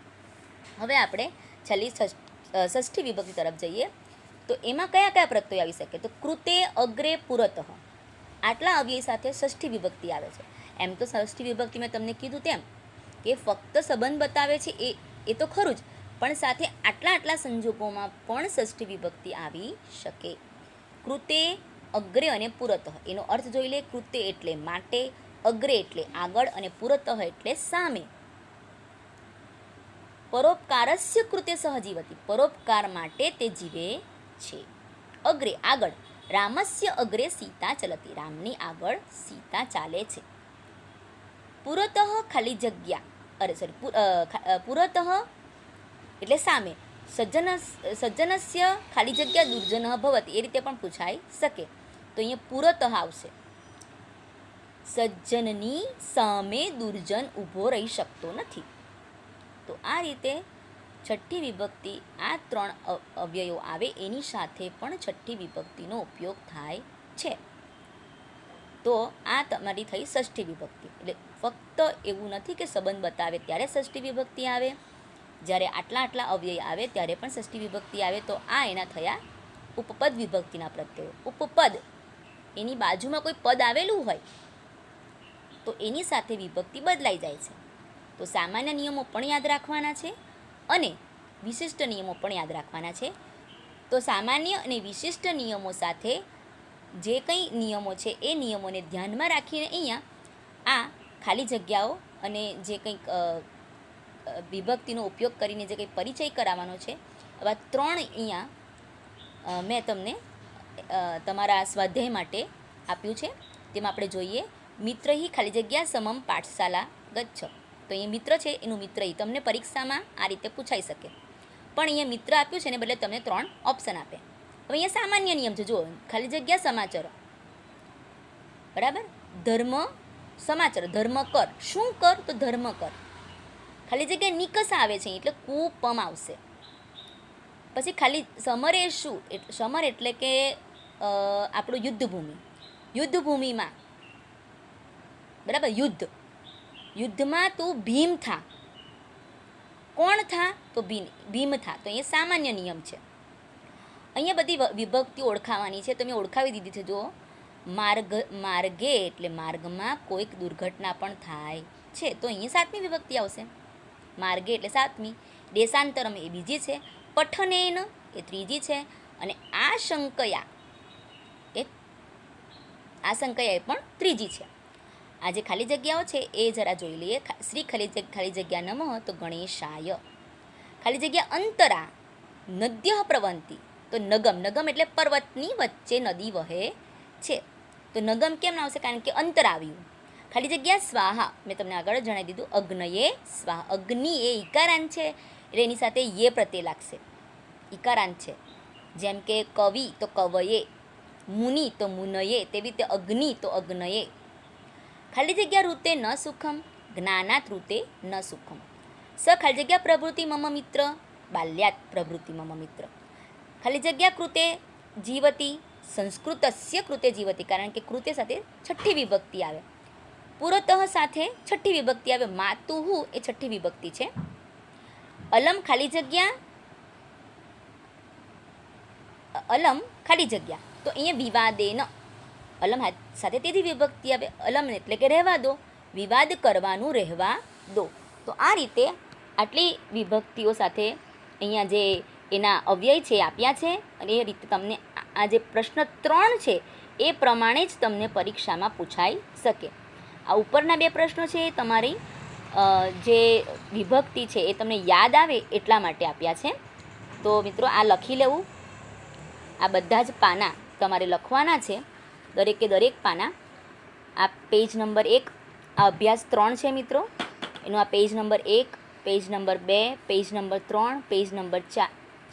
હવે આપણે છેલ્લી ષષ્ઠી વિભક્તિ તરફ જઈએ. તો એમાં કયા કયા પ્રત્યયો આવી શકે? તો કૃતે, અગ્રે, પુરતઃ, આટલા અવ્યય સાથે ષષ્ઠી વિભક્તિ આવે છે. એમ તો ષષ્ઠી વિભક્તિ મેં તમને કીધું તેમ કે ફક્ત સંબંધ બતાવે છે એ તો ખરું જ, પણ સાથે આટલા સંજોગોમાં પણ ષષ્ઠી વિભક્તિ આવી શકે. કૃતે, અગ્રે અને પુરતઃ, એનો અર્થ જોઈ લે. કૃતે એટલે માટે, અગ્રે એટલે આગળ અને પુરતઃ એટલે સામે. પરોપકારસ્ય કૃતે સહજીવતી, પરોપકાર માટે તે જીવે છે. અગ્રે આગળ, રામસ્ય અગ્રે સીતા ચલતી, રામની આગળ સીતા ચાલે છે. પુરતઃ ખાલી જગ્યા, પુરતઃ એટલે સામે. સજ્જનસ્ય ખાલી જગ્યા દુર્જન ભવતી, એ રીતે પણ પૂછાઈ શકે. તો અહીંયા પુરતઃ આવશે. સજ્જનની સામે દુર્જન ઊભો રહી શકતો નથી. તો આ રીતે છઠ્ઠી વિભક્તિ, આ 3 અવ્યયો આવે એની સાથે પણ છઠ્ઠી વિભક્તિનો ઉપયોગ થાય છે. તો આ તમારી થઈ ષષ્ઠી વિભક્તિ. એટલે ફક્ત એવું નથી કે સંબંધ બતાવે ત્યારે ષષ્ઠી વિભક્તિ આવે, જ્યારે આટલા આટલા અવ્યય આવે ત્યારે પણ ષષ્ઠી વિભક્તિ આવે તો આ એના થયા ઉપપદ વિભક્તિના પ્રત્યયો. ઉપપદ એની બાજુમાં કોઈ પદ આવેલું હોય તો એની સાથે વિભક્તિ બદલાઈ જાય છે. તો સામાન્ય નિયમો પણ યાદ રાખવાના છે અને વિશિષ્ટ નિયમો પણ યાદ રાખવાના છે. તો સામાન્ય અને વિશિષ્ટ નિયમો સાથે જે કંઈ નિયમો છે એ નિયમોને ધ્યાનમાં રાખીને અહીંયા આ ખાલી જગ્યાઓ અને જે કંઈક વિભક્તિનો ઉપયોગ કરીને જે કંઈ પરિચય કરાવવાનો છે આવા 3 અહીંયા મેં તમને તમારા સ્વાધ્યાય માટે આપ્યું છે. તેમાં આપણે જોઈએ મિત્ર હિ ખાલી જગ્યા સમમ પાઠશાલા ગચ્છ. તો અહીંયા મિત્ર છે એનું મિત્ર હિ તમને પરીક્ષામાં આ રીતે પૂછાઈ શકે. પણ અહીંયા મિત્ર આપ્યું છે ને બદલે તમને 3 ઓપ્શન આપે. હવે અહીંયા સામાન્ય નિયમ છે, જુઓ ખાલી જગ્યા સમાચાર, બરાબર. ધર્મ સમાચાર, ધર્મ કર. શું કર? તો ધર્મ કર. ખાલી જગ્યા નિકસ આવે છે એટલે કુપમ આવશે. પછી ખાલી સમરે શું? સમર એટલે કે આપણું યુદ્ધભૂમિ. યુદ્ધભૂમિમાં, બરાબર, યુદ્ધમાં તું ભીમ થા. કોણ થા? તો ભીમ થા. તો અહીંયા સામાન્ય નિયમ છે. અહીંયા બધી વિભક્તિ ઓળખાવાની છે. તમે ઓળખાવી દીધી છે. જો માર્ગે એટલે માર્ગમાં કોઈક દુર્ઘટના પણ થાય છે તો અહીંયા 7મી વિભક્તિ આવશે. માર્ગે એટલે 7મી. દેશાંતરમ એ બીજી છે. પઠનેન એ ત્રીજી છે. અને આશંકયા એ પણ ત્રીજી છે. આ જે ખાલી જગ્યાઓ છે એ જરા જોઈ લઈએ. શ્રી ખાલી જગ્યા નમઃ તો ગણેશાય. ખાલી જગ્યા અંતરા નદ્ય પ્રવંતી તો નગમ. નગમ એટલે પર્વતની વચ્ચે નદી વહે છે. તો નગમ કેમ આવશે? કારણ કે અંતર આવ્યું. ખાલી જગ્યા સ્વાહા, મેં તમને આગળ જણાવી દીધું. અગ્નયે સ્વાહા. અગ્નિ એ ઈકારાંત છે એટલે એની સાથે યે પ્રત્યય લાગશે. ઈકારાંત છે. જેમ કે કવિ તો કવયે, મુનિ તો મુનયે, તેવી રીતે અગ્નિ તો અગ્નયે. ખાલી જગ્યા ઋતે ન સુખમ, જ્ઞાનાત ઋતે ન સુખમ. સ ખાલી જગ્યા પ્રવૃત્તિ મમ મિત્ર, બાલ્યાત પ્રવૃત્તિ મમ મિત્ર. ખાલી જગ્યા કૃતે જીવતી, સંસ્કૃતસ્ય કૃતે જીવતી. કારણ કે કૃતે સાથે છઠ્ઠી વિભક્તિ આવે. પુરતઃ સાથે છઠ્ઠી વિભક્તિ આવે. માતુહુ એ છઠ્ઠી વિભક્તિ છે. અલમ ખાલી જગ્યા, અલમ ખાલી જગ્યા તો અહીંયા વિવાદેન. અલમ સાથે તેથી વિભક્તિ આવે. અલમ એટલે કે રહેવા દો, વિવાદ કરવાનું રહેવા દો. તો આ રીતે આટલી વિભક્તિઓ સાથે અહીંયા જે એના અવ્યય છે આપ્યા છે. અને એ રીતે તમને આ જે પ્રશ્ન 3 છે એ પ્રમાણે જ તમને પરીક્ષામાં પૂછાઈ શકે. આ ઉપરના 2 પ્રશ્નો છે એ તમારી જે વિભક્તિ છે એ તમને યાદ આવે એટલા માટે આપ્યા છે. તો મિત્રો આ લખી લેવું. આ બધા જ પાના તમારે લખવાના છે, દરેકે દરેક પાના. આ પેજ નંબર 1 આ અભ્યાસ 3 છે મિત્રો. એનું આ page number 1, page number 2, page number 3, page number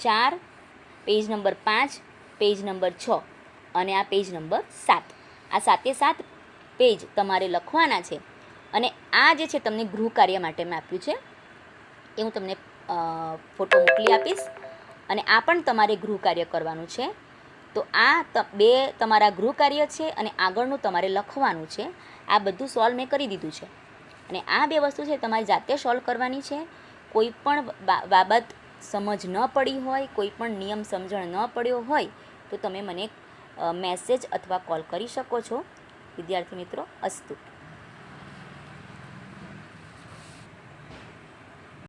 4, page number 5, page number 6 અને આ પેજ નંબર 7. આ 7 પેજ તમારે લખવાના છે. અને આ જે છે તમને ગૃહ કાર્ય માટે મેં આપ્યું છે એ હું તમને ફોટો મોકલી આપીશ. અને આ પણ તમારે ગૃહ કાર્ય કરવાનું છે. તો આ 2 તમારા ગૃહ કાર્ય છે અને આગળનું તમારે લખવાનું છે. આ બધું સોલ્વ મેં કરી દીધું છે. અને આ 2 વસ્તુ છે તમારી જાતે સોલ્વ કરવાની છે. કોઈ પણ બાબત સમજ ન પડી હોય, કોઈ પણ નિયમ સમજણ ન પડ્યો હોય તો તમે મને મેસેજ અથવા કોલ કરી શકો છો. વિદ્યાર્થી મિત્રો, અસ્તુ.